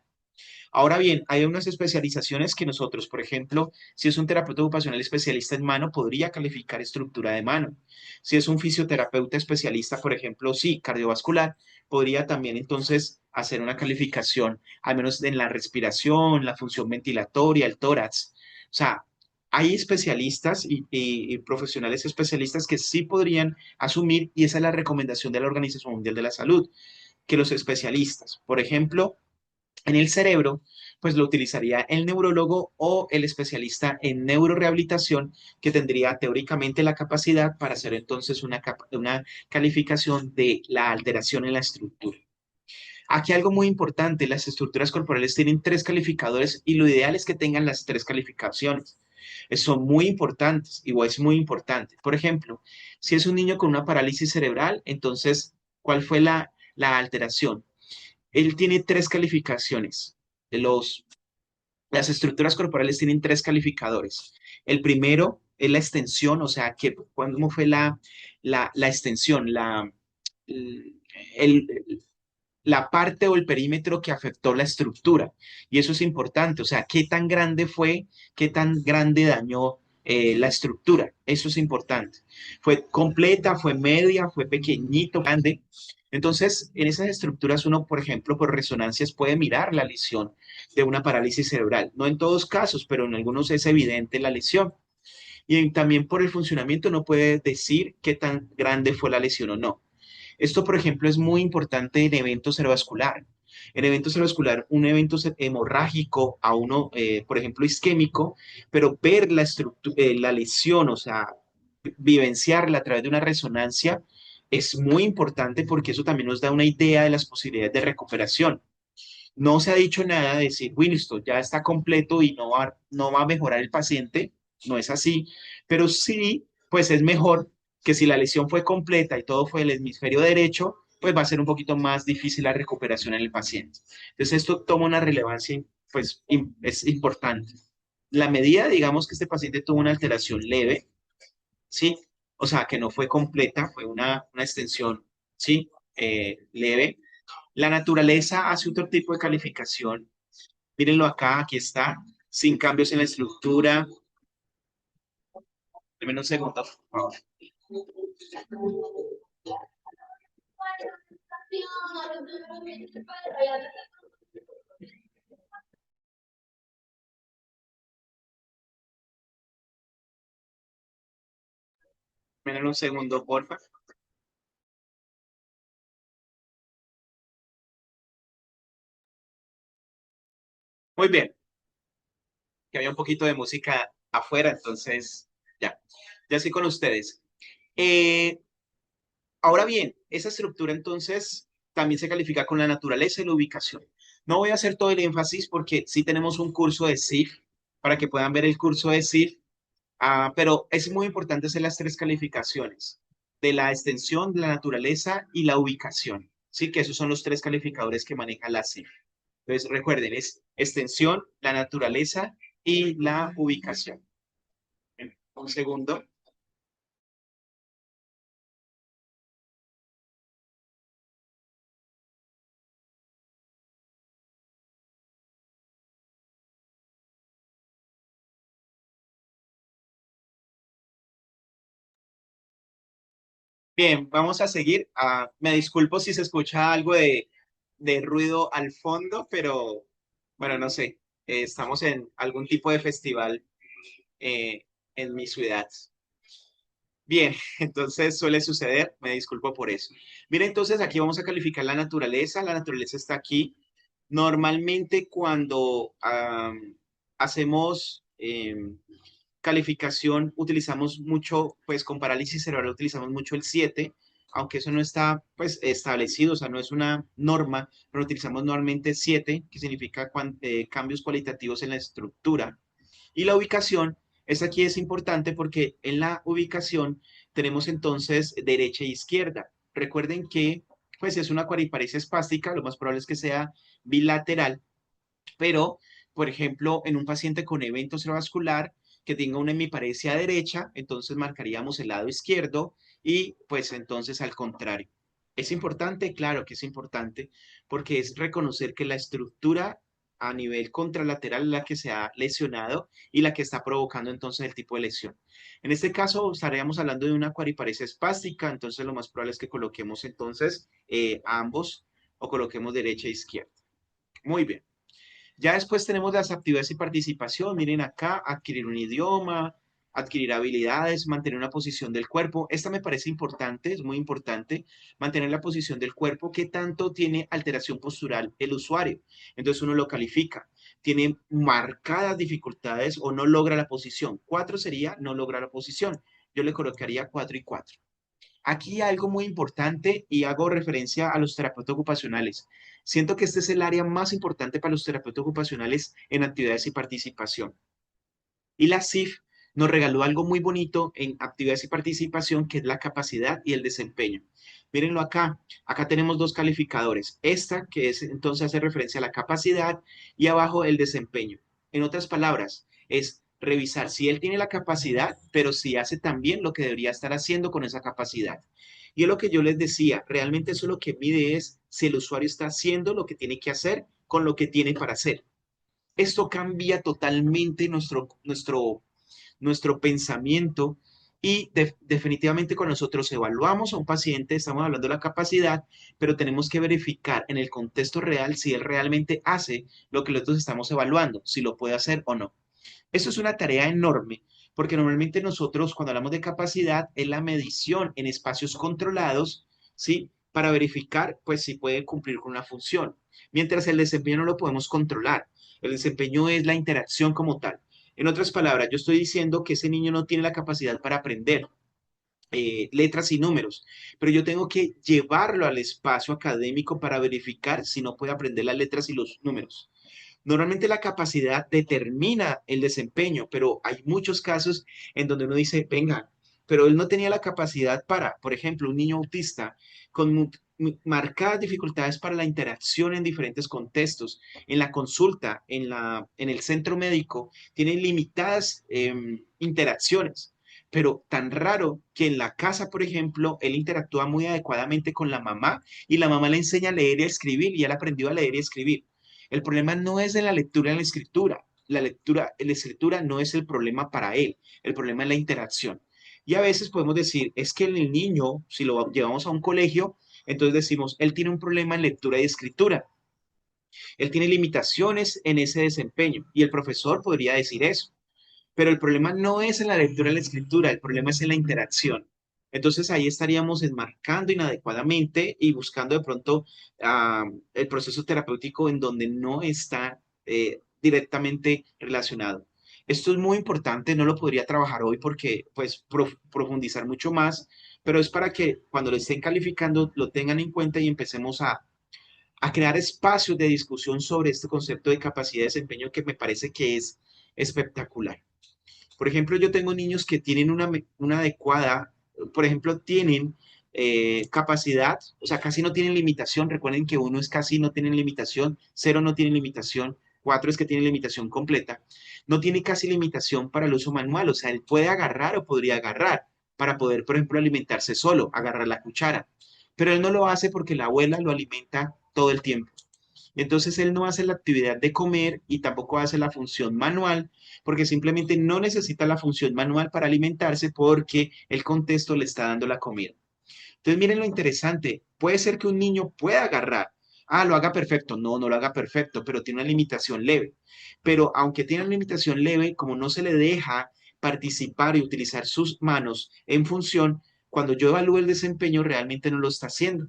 Ahora bien, hay unas especializaciones que nosotros, por ejemplo, si es un terapeuta ocupacional especialista en mano, podría calificar estructura de mano. Si es un fisioterapeuta especialista, por ejemplo, sí, cardiovascular, podría también entonces hacer una calificación, al menos en la respiración, la función ventilatoria, el tórax. O sea, hay especialistas y profesionales especialistas que sí podrían asumir, y esa es la recomendación de la Organización Mundial de la Salud, que los especialistas, por ejemplo, en el cerebro, pues lo utilizaría el neurólogo o el especialista en neurorehabilitación, que tendría teóricamente la capacidad para hacer entonces una calificación de la alteración en la estructura. Aquí algo muy importante, las estructuras corporales tienen 3 calificadores y lo ideal es que tengan las 3 calificaciones. Son muy importantes, igual es muy importante. Por ejemplo, si es un niño con una parálisis cerebral, entonces, ¿cuál fue la alteración? Él tiene 3 calificaciones. Los, las estructuras corporales tienen 3 calificadores. El primero es la extensión, o sea, ¿cómo fue la extensión, el, la parte o el perímetro que afectó la estructura? Y eso es importante, o sea, qué tan grande fue, qué tan grande dañó la estructura. Eso es importante. ¿Fue completa, fue media, fue pequeñito, grande? Entonces, en esas estructuras uno, por ejemplo, por resonancias puede mirar la lesión de una parálisis cerebral. No en todos casos, pero en algunos es evidente la lesión. Y también por el funcionamiento uno puede decir qué tan grande fue la lesión o no. Esto, por ejemplo, es muy importante en eventos cerebrovascular. En eventos cerebrovascular, un evento hemorrágico a uno, por ejemplo, isquémico, pero ver la lesión, o sea, vivenciarla a través de una resonancia, es muy importante porque eso también nos da una idea de las posibilidades de recuperación. No se ha dicho nada de decir, Winston, ya está completo y no va a mejorar el paciente. No es así, pero sí, pues es mejor que si la lesión fue completa y todo fue el hemisferio derecho, pues va a ser un poquito más difícil la recuperación en el paciente. Entonces esto toma una relevancia, pues es importante. La medida, digamos que este paciente tuvo una alteración leve, ¿sí? O sea, que no fue completa, fue una extensión, ¿sí? Leve. La naturaleza hace otro tipo de calificación. Mírenlo acá, aquí está, sin cambios en la estructura. Deme un segundo, por favor. Miren un segundo, porfa. Muy bien, que había un poquito de música afuera, entonces ya, ya estoy con ustedes. Eh, Ahora bien, esa estructura entonces también se califica con la naturaleza y la ubicación. No voy a hacer todo el énfasis porque sí tenemos un curso de SIF para que puedan ver el curso de SIF. Pero es muy importante hacer las 3 calificaciones de la extensión, de la naturaleza y la ubicación. Sí, que esos son los 3 calificadores que maneja la CIF. Entonces, recuerden, es extensión, la naturaleza y la ubicación. Un segundo. Bien, vamos a seguir. Me disculpo si se escucha algo de ruido al fondo, pero bueno, no sé. Estamos en algún tipo de festival en mi ciudad. Bien, entonces suele suceder. Me disculpo por eso. Mira, entonces aquí vamos a calificar la naturaleza. La naturaleza está aquí. Normalmente cuando hacemos calificación utilizamos mucho, pues con parálisis cerebral utilizamos mucho el 7, aunque eso no está pues establecido, o sea, no es una norma, pero utilizamos normalmente 7, que significa cambios cualitativos en la estructura. Y la ubicación, esta aquí es importante porque en la ubicación tenemos entonces derecha e izquierda. Recuerden que pues es una cuadriparesia espástica, lo más probable es que sea bilateral, pero, por ejemplo, en un paciente con evento cerebrovascular que tenga una hemiparesia derecha, entonces marcaríamos el lado izquierdo y pues entonces al contrario. ¿Es importante? Claro que es importante porque es reconocer que la estructura a nivel contralateral es la que se ha lesionado y la que está provocando entonces el tipo de lesión. En este caso estaríamos hablando de una cuadriparesia espástica, entonces lo más probable es que coloquemos entonces ambos o coloquemos derecha e izquierda. Muy bien. Ya después tenemos las actividades y participación. Miren acá, adquirir un idioma, adquirir habilidades, mantener una posición del cuerpo. Esta me parece importante, es muy importante, mantener la posición del cuerpo. ¿Qué tanto tiene alteración postural el usuario? Entonces uno lo califica. ¿Tiene marcadas dificultades o no logra la posición? 4 sería no logra la posición. Yo le colocaría 4 y 4. Aquí algo muy importante y hago referencia a los terapeutas ocupacionales. Siento que este es el área más importante para los terapeutas ocupacionales en actividades y participación. Y la CIF nos regaló algo muy bonito en actividades y participación, que es la capacidad y el desempeño. Mírenlo acá. Acá tenemos dos calificadores. Esta que es entonces hace referencia a la capacidad y abajo el desempeño. En otras palabras, es revisar si él tiene la capacidad, pero si hace también lo que debería estar haciendo con esa capacidad. Y es lo que yo les decía, realmente eso lo que mide es si el usuario está haciendo lo que tiene que hacer con lo que tiene para hacer. Esto cambia totalmente nuestro pensamiento y definitivamente cuando nosotros evaluamos a un paciente, estamos hablando de la capacidad, pero tenemos que verificar en el contexto real si él realmente hace lo que nosotros estamos evaluando, si lo puede hacer o no. Eso es una tarea enorme, porque normalmente nosotros cuando hablamos de capacidad es la medición en espacios controlados, ¿sí? Para verificar, pues, si puede cumplir con una función. Mientras el desempeño no lo podemos controlar. El desempeño es la interacción como tal. En otras palabras, yo estoy diciendo que ese niño no tiene la capacidad para aprender letras y números, pero yo tengo que llevarlo al espacio académico para verificar si no puede aprender las letras y los números. Normalmente la capacidad determina el desempeño, pero hay muchos casos en donde uno dice, venga, pero él no tenía la capacidad para, por ejemplo, un niño autista con marcadas dificultades para la interacción en diferentes contextos, en la consulta, en el centro médico, tiene limitadas interacciones. Pero tan raro que en la casa, por ejemplo, él interactúa muy adecuadamente con la mamá y la mamá le enseña a leer y a escribir y él aprendió a leer y a escribir. El problema no es de la lectura en la escritura. La escritura no es el problema para él. El problema es la interacción. Y a veces podemos decir, es que el niño, si lo llevamos a un colegio, entonces decimos, él tiene un problema en lectura y escritura. Él tiene limitaciones en ese desempeño. Y el profesor podría decir eso. Pero el problema no es en la lectura y la escritura, el problema es en la interacción. Entonces ahí estaríamos enmarcando inadecuadamente y buscando de pronto el proceso terapéutico en donde no está directamente relacionado. Esto es muy importante, no lo podría trabajar hoy porque pues profundizar mucho más, pero es para que cuando lo estén calificando lo tengan en cuenta y empecemos a crear espacios de discusión sobre este concepto de capacidad de desempeño que me parece que es espectacular. Por ejemplo, yo tengo niños que tienen una adecuada, por ejemplo, tienen capacidad, o sea, casi no tienen limitación. Recuerden que uno es casi no tiene limitación, cero no tiene limitación, cuatro es que tiene limitación completa. No tiene casi limitación para el uso manual, o sea, él puede agarrar o podría agarrar para poder, por ejemplo, alimentarse solo, agarrar la cuchara. Pero él no lo hace porque la abuela lo alimenta todo el tiempo. Entonces él no hace la actividad de comer y tampoco hace la función manual porque simplemente no necesita la función manual para alimentarse porque el contexto le está dando la comida. Entonces, miren lo interesante. Puede ser que un niño pueda agarrar. Ah, lo haga perfecto. No, no lo haga perfecto, pero tiene una limitación leve. Pero aunque tiene una limitación leve, como no se le deja participar y utilizar sus manos en función, cuando yo evalúo el desempeño, realmente no lo está haciendo.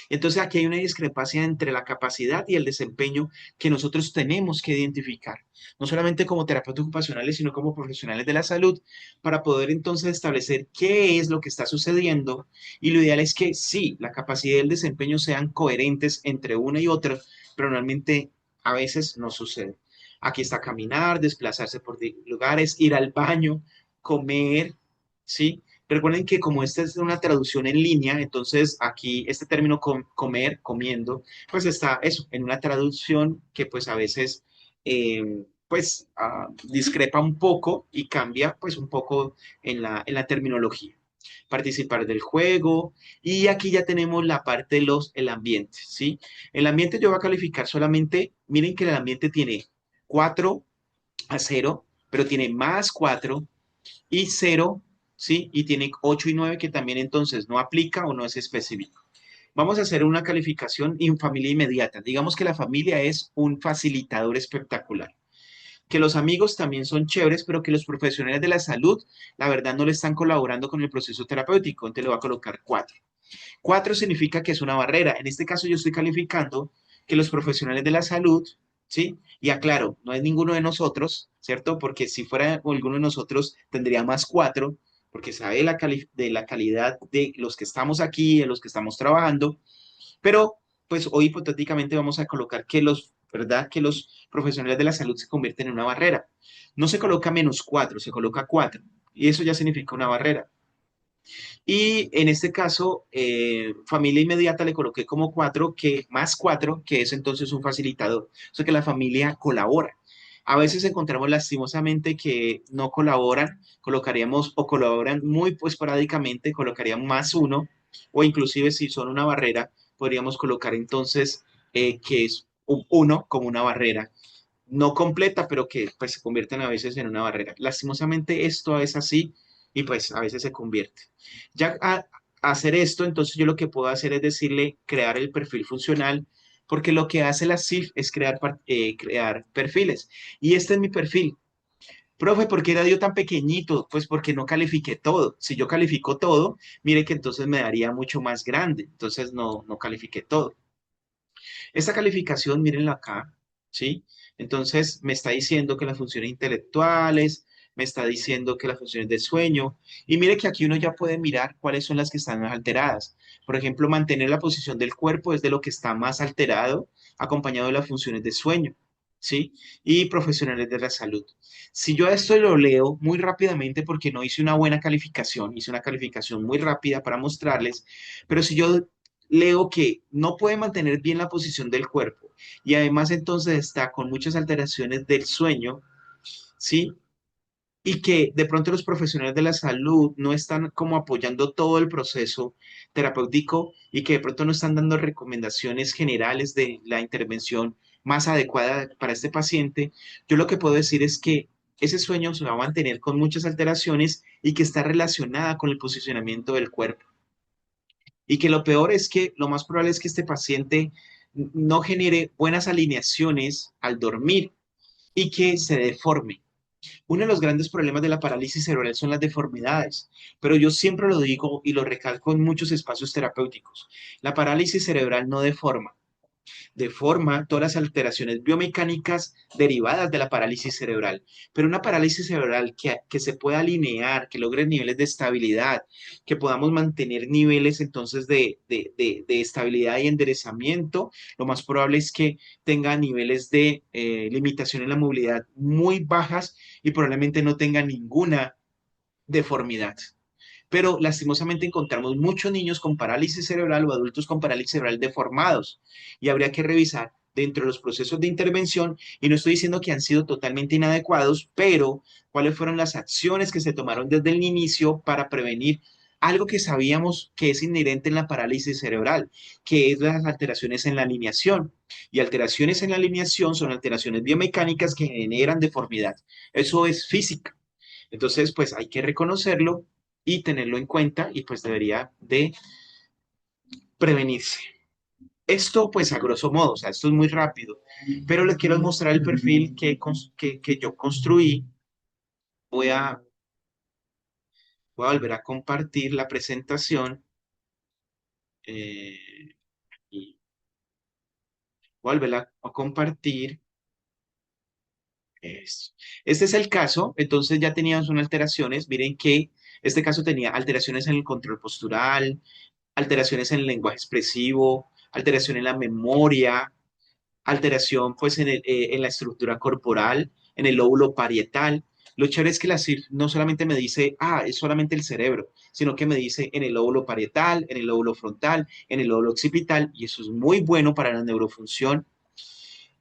Entonces aquí hay una discrepancia entre la capacidad y el desempeño que nosotros tenemos que identificar, no solamente como terapeutas ocupacionales, sino como profesionales de la salud, para poder entonces establecer qué es lo que está sucediendo. Y lo ideal es que sí, la capacidad y el desempeño sean coherentes entre una y otra, pero realmente a veces no sucede. Aquí está caminar, desplazarse por lugares, ir al baño, comer, ¿sí? Recuerden que como esta es una traducción en línea, entonces aquí este término comer, comiendo, pues está eso, en una traducción que pues a veces discrepa un poco y cambia pues un poco en la terminología. Participar del juego y aquí ya tenemos la parte de el ambiente, ¿sí? El ambiente yo voy a calificar solamente, miren que el ambiente tiene 4 a 0, pero tiene más 4 y 0, ¿sí? Y tiene 8 y 9 que también entonces no aplica o no es específico. Vamos a hacer una calificación en familia inmediata. Digamos que la familia es un facilitador espectacular. Que los amigos también son chéveres, pero que los profesionales de la salud, la verdad, no le están colaborando con el proceso terapéutico. Entonces le voy a colocar 4. 4 significa que es una barrera. En este caso yo estoy calificando que los profesionales de la salud, ¿sí? Y aclaro, no es ninguno de nosotros, ¿cierto? Porque si fuera alguno de nosotros tendría más 4, porque sabe de la calidad de los que estamos aquí, de los que estamos trabajando, pero pues hoy hipotéticamente vamos a colocar que ¿verdad? Que los profesionales de la salud se convierten en una barrera. No se coloca menos 4, se coloca 4. Y eso ya significa una barrera. Y en este caso, familia inmediata le coloqué como 4, que más 4, que es entonces un facilitador. O sea que la familia colabora. A veces encontramos lastimosamente que no colaboran, colocaríamos o colaboran muy pues, esporádicamente, colocaríamos más 1, o inclusive si son una barrera, podríamos colocar entonces que es un 1 como una barrera no completa, pero que pues se convierten a veces en una barrera. Lastimosamente esto es así y pues a veces se convierte. Ya a hacer esto, entonces yo lo que puedo hacer es decirle crear el perfil funcional, porque lo que hace la CIF es crear perfiles. Y este es mi perfil. Profe, ¿por qué era yo tan pequeñito? Pues porque no califiqué todo. Si yo califico todo, mire que entonces me daría mucho más grande. Entonces no califiqué todo. Esta calificación, mírenla acá, ¿sí? Entonces me está diciendo que las funciones intelectuales, me está diciendo que las funciones de sueño, y mire que aquí uno ya puede mirar cuáles son las que están más alteradas. Por ejemplo, mantener la posición del cuerpo es de lo que está más alterado, acompañado de las funciones de sueño, ¿sí? Y profesionales de la salud. Si yo a esto lo leo muy rápidamente porque no hice una buena calificación, hice una calificación muy rápida para mostrarles, pero si yo leo que no puede mantener bien la posición del cuerpo y además entonces está con muchas alteraciones del sueño, ¿sí? Y que de pronto los profesionales de la salud no están como apoyando todo el proceso terapéutico y que de pronto no están dando recomendaciones generales de la intervención más adecuada para este paciente, yo lo que puedo decir es que ese sueño se va a mantener con muchas alteraciones y que está relacionada con el posicionamiento del cuerpo. Y que lo peor es que lo más probable es que este paciente no genere buenas alineaciones al dormir y que se deforme. Uno de los grandes problemas de la parálisis cerebral son las deformidades, pero yo siempre lo digo y lo recalco en muchos espacios terapéuticos. La parálisis cerebral no deforma, deforma todas las alteraciones biomecánicas derivadas de la parálisis cerebral. Pero una parálisis cerebral que se pueda alinear, que logre niveles de estabilidad, que podamos mantener niveles entonces de estabilidad y enderezamiento, lo más probable es que tenga niveles de limitación en la movilidad muy bajas y probablemente no tenga ninguna deformidad. Pero lastimosamente encontramos muchos niños con parálisis cerebral o adultos con parálisis cerebral deformados y habría que revisar dentro de los procesos de intervención, y no estoy diciendo que han sido totalmente inadecuados, pero cuáles fueron las acciones que se tomaron desde el inicio para prevenir algo que sabíamos que es inherente en la parálisis cerebral, que es las alteraciones en la alineación. Y alteraciones en la alineación son alteraciones biomecánicas que generan deformidad. Eso es física. Entonces, pues hay que reconocerlo y tenerlo en cuenta y pues debería de prevenirse. Esto pues a grosso modo, o sea, esto es muy rápido, pero les quiero mostrar el perfil que yo construí. Voy a, voy a volver a compartir la presentación y voy a volverla a compartir. Eso. Este es el caso, entonces ya teníamos unas alteraciones. Miren que este caso tenía alteraciones en el control postural, alteraciones en el lenguaje expresivo, alteración en la memoria, alteración pues en la estructura corporal, en el lóbulo parietal. Lo chévere es que la CIF no solamente me dice, es solamente el cerebro, sino que me dice en el lóbulo parietal, en el lóbulo frontal, en el lóbulo occipital, y eso es muy bueno para la neurofunción.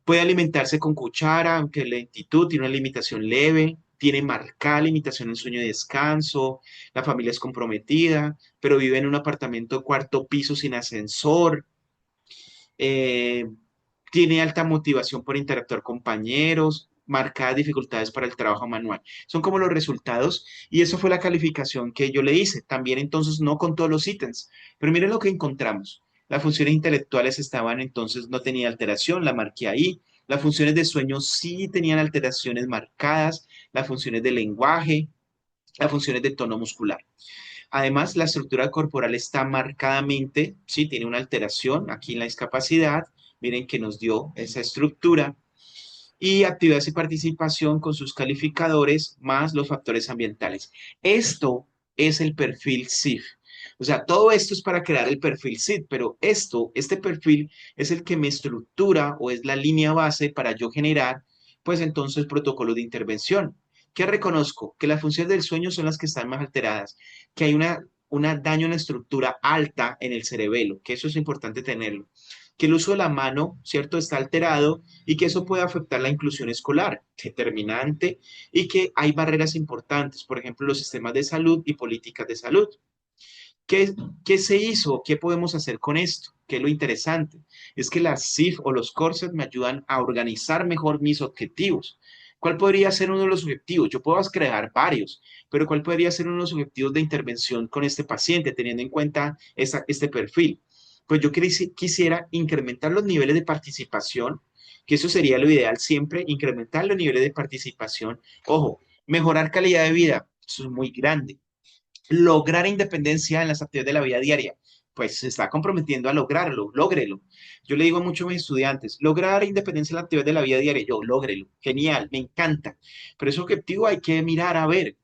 Puede alimentarse con cuchara, aunque la lentitud tiene una limitación leve, tiene marcada limitación en sueño y descanso, la familia es comprometida, pero vive en un apartamento cuarto piso sin ascensor, eh, tiene alta motivación por interactuar con compañeros, marcadas dificultades para el trabajo manual. Son como los resultados y eso fue la calificación que yo le hice. También entonces no con todos los ítems, pero miren lo que encontramos. Las funciones intelectuales estaban entonces, no tenía alteración, la marqué ahí. Las funciones de sueño sí tenían alteraciones marcadas, las funciones de lenguaje, las funciones de tono muscular. Además, la estructura corporal está marcadamente, sí, tiene una alteración aquí en la discapacidad. Miren que nos dio esa estructura. Y actividades y participación con sus calificadores más los factores ambientales. Esto es el perfil SIF. O sea, todo esto es para crear el perfil SIF, pero este perfil es el que me estructura o es la línea base para yo generar, pues entonces, protocolos de intervención. ¿Qué reconozco? Que las funciones del sueño son las que están más alteradas, que hay una daño en la estructura alta en el cerebelo, que eso es importante tenerlo, que el uso de la mano, ¿cierto?, está alterado y que eso puede afectar la inclusión escolar, determinante, y que hay barreras importantes, por ejemplo, los sistemas de salud y políticas de salud. ¿Qué, qué se hizo? ¿Qué podemos hacer con esto? ¿Qué es lo interesante? Es que las CIF o los corsets me ayudan a organizar mejor mis objetivos. ¿Cuál podría ser uno de los objetivos? Yo puedo crear varios, pero ¿cuál podría ser uno de los objetivos de intervención con este paciente, teniendo en cuenta este perfil? Pues yo quisiera incrementar los niveles de participación, que eso sería lo ideal siempre, incrementar los niveles de participación. Ojo, mejorar calidad de vida, eso es muy grande. Lograr independencia en las actividades de la vida diaria, pues se está comprometiendo a lograrlo, lógrelo. Yo le digo a muchos de mis estudiantes, lograr independencia en las actividades de la vida diaria, yo, lógrelo, genial, me encanta, pero ese objetivo hay que mirar a ver.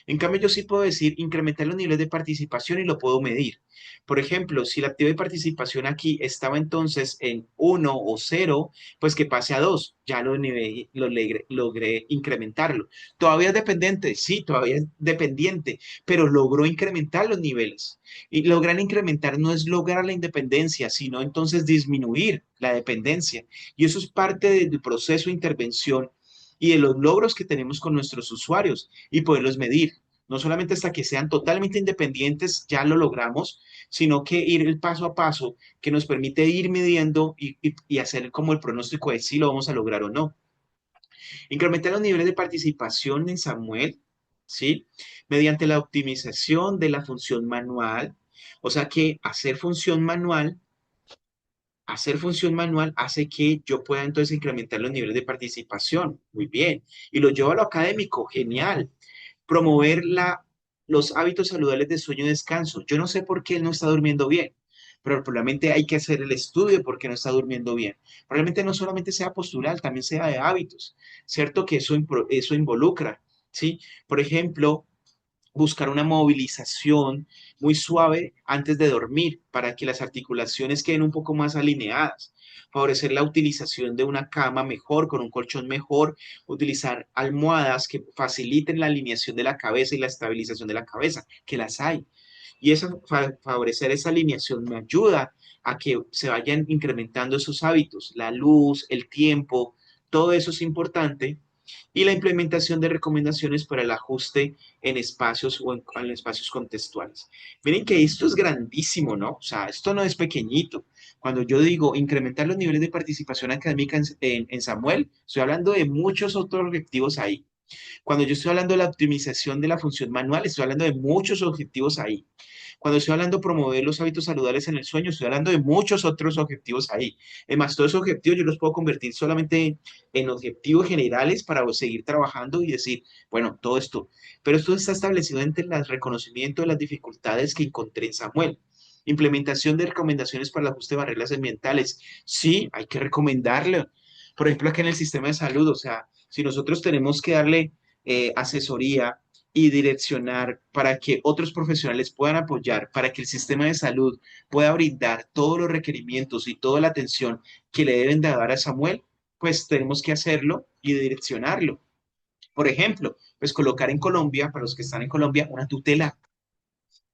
En cambio, yo sí puedo decir incrementar los niveles de participación y lo puedo medir. Por ejemplo, si la actividad de participación aquí estaba entonces en 1 o 0, pues que pase a 2. Ya logré incrementarlo. ¿Todavía es dependiente? Sí, todavía es dependiente, pero logró incrementar los niveles. Y lograr incrementar no es lograr la independencia, sino entonces disminuir la dependencia. Y eso es parte del proceso de intervención y de los logros que tenemos con nuestros usuarios y poderlos medir. No solamente hasta que sean totalmente independientes, ya lo logramos, sino que ir el paso a paso que nos permite ir midiendo y hacer como el pronóstico de si lo vamos a lograr o no. Incrementar los niveles de participación en Samuel, ¿sí? Mediante la optimización de la función manual. O sea que hacer función manual hace que yo pueda entonces incrementar los niveles de participación. Muy bien. Y lo llevo a lo académico. Genial. Promover los hábitos saludables de sueño y descanso. Yo no sé por qué él no está durmiendo bien, pero probablemente hay que hacer el estudio de por qué no está durmiendo bien. Probablemente no solamente sea postural, también sea de hábitos, ¿cierto? Que eso involucra, ¿sí? Por ejemplo, buscar una movilización muy suave antes de dormir para que las articulaciones queden un poco más alineadas, favorecer la utilización de una cama mejor, con un colchón mejor, utilizar almohadas que faciliten la alineación de la cabeza y la estabilización de la cabeza, que las hay. Y eso, favorecer esa alineación me ayuda a que se vayan incrementando esos hábitos, la luz, el tiempo, todo eso es importante y la implementación de recomendaciones para el ajuste en espacios o en espacios contextuales. Miren que esto es grandísimo, ¿no? O sea, esto no es pequeñito. Cuando yo digo incrementar los niveles de participación académica en Samuel, estoy hablando de muchos otros objetivos ahí. Cuando yo estoy hablando de la optimización de la función manual, estoy hablando de muchos objetivos ahí. Cuando estoy hablando de promover los hábitos saludables en el sueño, estoy hablando de muchos otros objetivos ahí. Además, todos esos objetivos yo los puedo convertir solamente en objetivos generales para seguir trabajando y decir, bueno, todo esto. Pero esto está establecido entre el reconocimiento de las dificultades que encontré en Samuel. Implementación de recomendaciones para el ajuste de barreras ambientales. Sí, hay que recomendarlo. Por ejemplo, aquí en el sistema de salud, o sea, si nosotros tenemos que darle asesoría y direccionar para que otros profesionales puedan apoyar, para que el sistema de salud pueda brindar todos los requerimientos y toda la atención que le deben de dar a Samuel, pues tenemos que hacerlo y direccionarlo. Por ejemplo, pues colocar en Colombia, para los que están en Colombia, una tutela,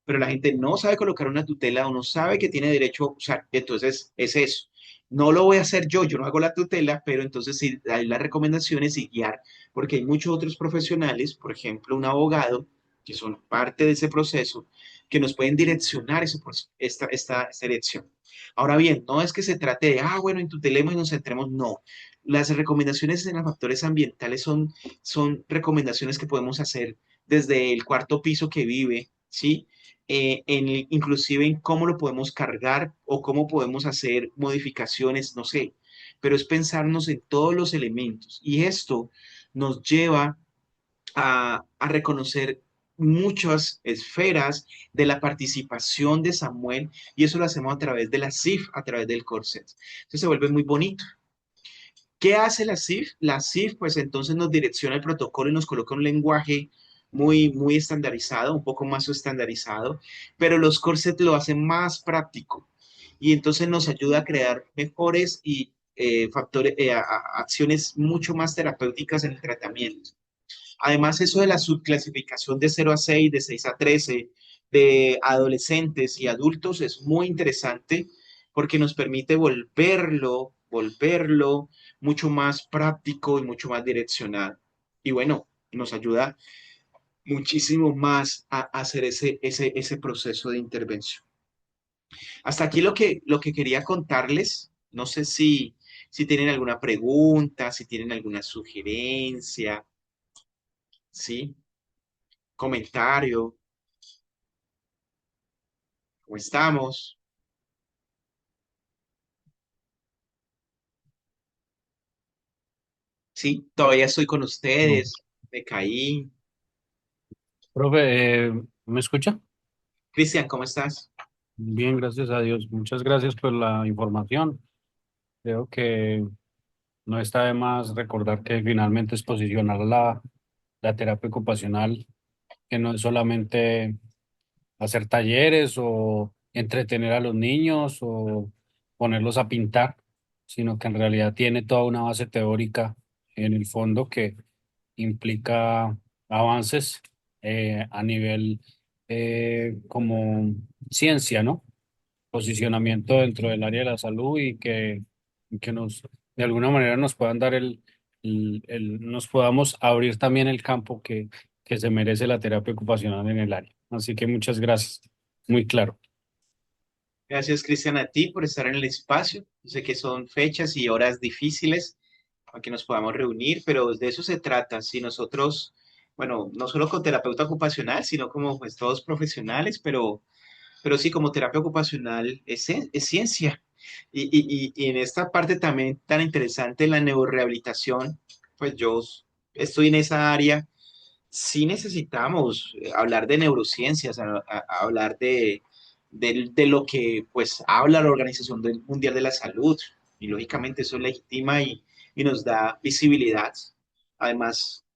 pero la gente no sabe colocar una tutela o no sabe que tiene derecho, o sea, entonces es eso. No lo voy a hacer yo no hago la tutela, pero entonces sí hay las recomendaciones y guiar, porque hay muchos otros profesionales, por ejemplo, un abogado, que son parte de ese proceso, que nos pueden direccionar esta dirección. Ahora bien, no es que se trate de, bueno, entutelemos y nos centremos, no. Las recomendaciones en los factores ambientales son recomendaciones que podemos hacer desde el cuarto piso que vive, ¿sí? Inclusive en cómo lo podemos cargar o cómo podemos hacer modificaciones, no sé, pero es pensarnos en todos los elementos y esto nos lleva a reconocer muchas esferas de la participación de Samuel y eso lo hacemos a través de la CIF, a través del corset. Entonces se vuelve muy bonito. ¿Qué hace la CIF? La CIF, pues entonces nos direcciona el protocolo y nos coloca un lenguaje muy estandarizado, un poco más estandarizado, pero los corsets lo hacen más práctico y entonces nos ayuda a crear mejores y acciones mucho más terapéuticas en el tratamiento. Además, eso de la subclasificación de 0 a 6, de 6 a 13, de adolescentes y adultos es muy interesante porque nos permite volverlo mucho más práctico y mucho más direccionado. Y bueno, nos ayuda muchísimo más a hacer ese proceso de intervención. Hasta aquí lo que quería contarles. No sé si tienen alguna pregunta, si tienen alguna sugerencia, ¿sí? Comentario. ¿Cómo estamos? Sí, todavía estoy con No. ustedes. Me caí. Profe, ¿me escucha? Cristian, ¿cómo estás? Bien, gracias a Dios. Muchas gracias por la información. Creo que no está de más recordar que finalmente es posicionar la terapia ocupacional, que no es solamente hacer talleres o entretener a los niños o ponerlos a pintar, sino que en realidad tiene toda una base teórica en el fondo que implica avances a nivel como ciencia, ¿no? Posicionamiento dentro del área de la salud y que de alguna manera nos puedan dar nos podamos abrir también el campo que se merece la terapia ocupacional en el área. Así que muchas gracias. Muy claro. Gracias, Cristian, a ti por estar en el espacio. Yo sé que son fechas y horas difíciles para que nos podamos reunir, pero de eso se trata. Si nosotros, bueno, no solo con terapeuta ocupacional, sino como pues todos profesionales, pero sí como terapia ocupacional es ciencia. Y en esta parte también tan interesante, la neurorehabilitación, pues yo estoy en esa área. Sí necesitamos hablar de neurociencias, hablar de lo que pues habla la Mundial de la Salud y lógicamente eso legitima y nos da visibilidad. Además,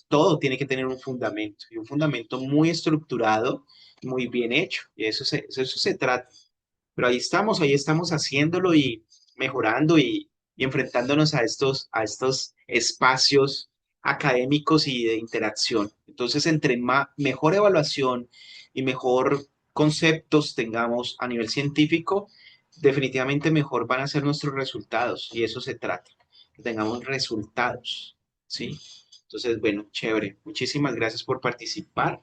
todo tiene que tener un fundamento y un fundamento muy estructurado, muy bien hecho y eso se trata. Pero ahí estamos haciéndolo y mejorando y enfrentándonos a estos espacios académicos y de interacción. Entonces, entre mejor evaluación y mejor conceptos tengamos a nivel científico, definitivamente mejor van a ser nuestros resultados y eso se trata, que tengamos resultados, ¿sí? Entonces, bueno, chévere. Muchísimas gracias por participar.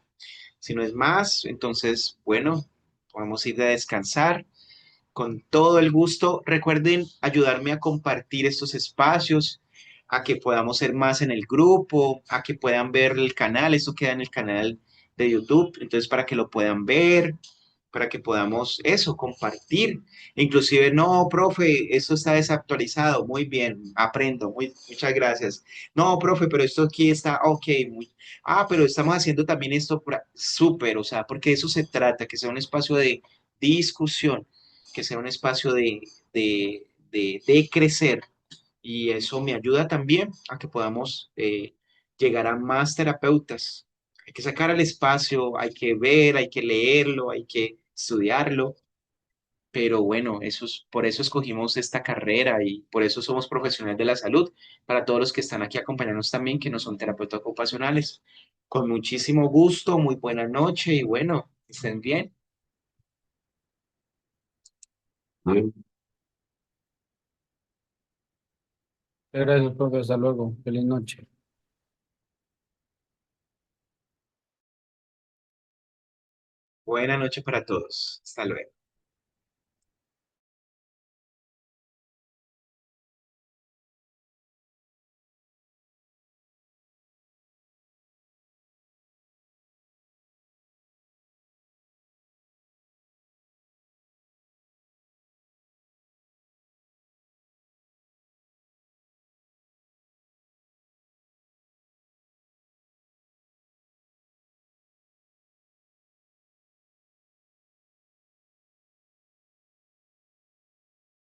Si no es más, entonces, bueno, podemos ir a descansar. Con todo el gusto, recuerden ayudarme a compartir estos espacios, a que podamos ser más en el grupo, a que puedan ver el canal, eso queda en el canal de YouTube, entonces para que lo puedan ver, para que podamos eso, compartir. Inclusive, no, profe, esto está desactualizado, muy bien, aprendo, muchas gracias. No, profe, pero esto aquí está, ok, pero estamos haciendo también esto, súper, o sea, porque de eso se trata, que sea un espacio de discusión, que sea un espacio de crecer, y eso me ayuda también a que podamos llegar a más terapeutas. Hay que sacar al espacio, hay que ver, hay que leerlo, hay que estudiarlo, pero bueno, por eso escogimos esta carrera y por eso somos profesionales de la salud, para todos los que están aquí acompañándonos también, que no son terapeutas ocupacionales. Con muchísimo gusto, muy buena noche y bueno, estén bien. Gracias, profe. Hasta luego. Feliz noche. Buena noche para todos. Hasta luego.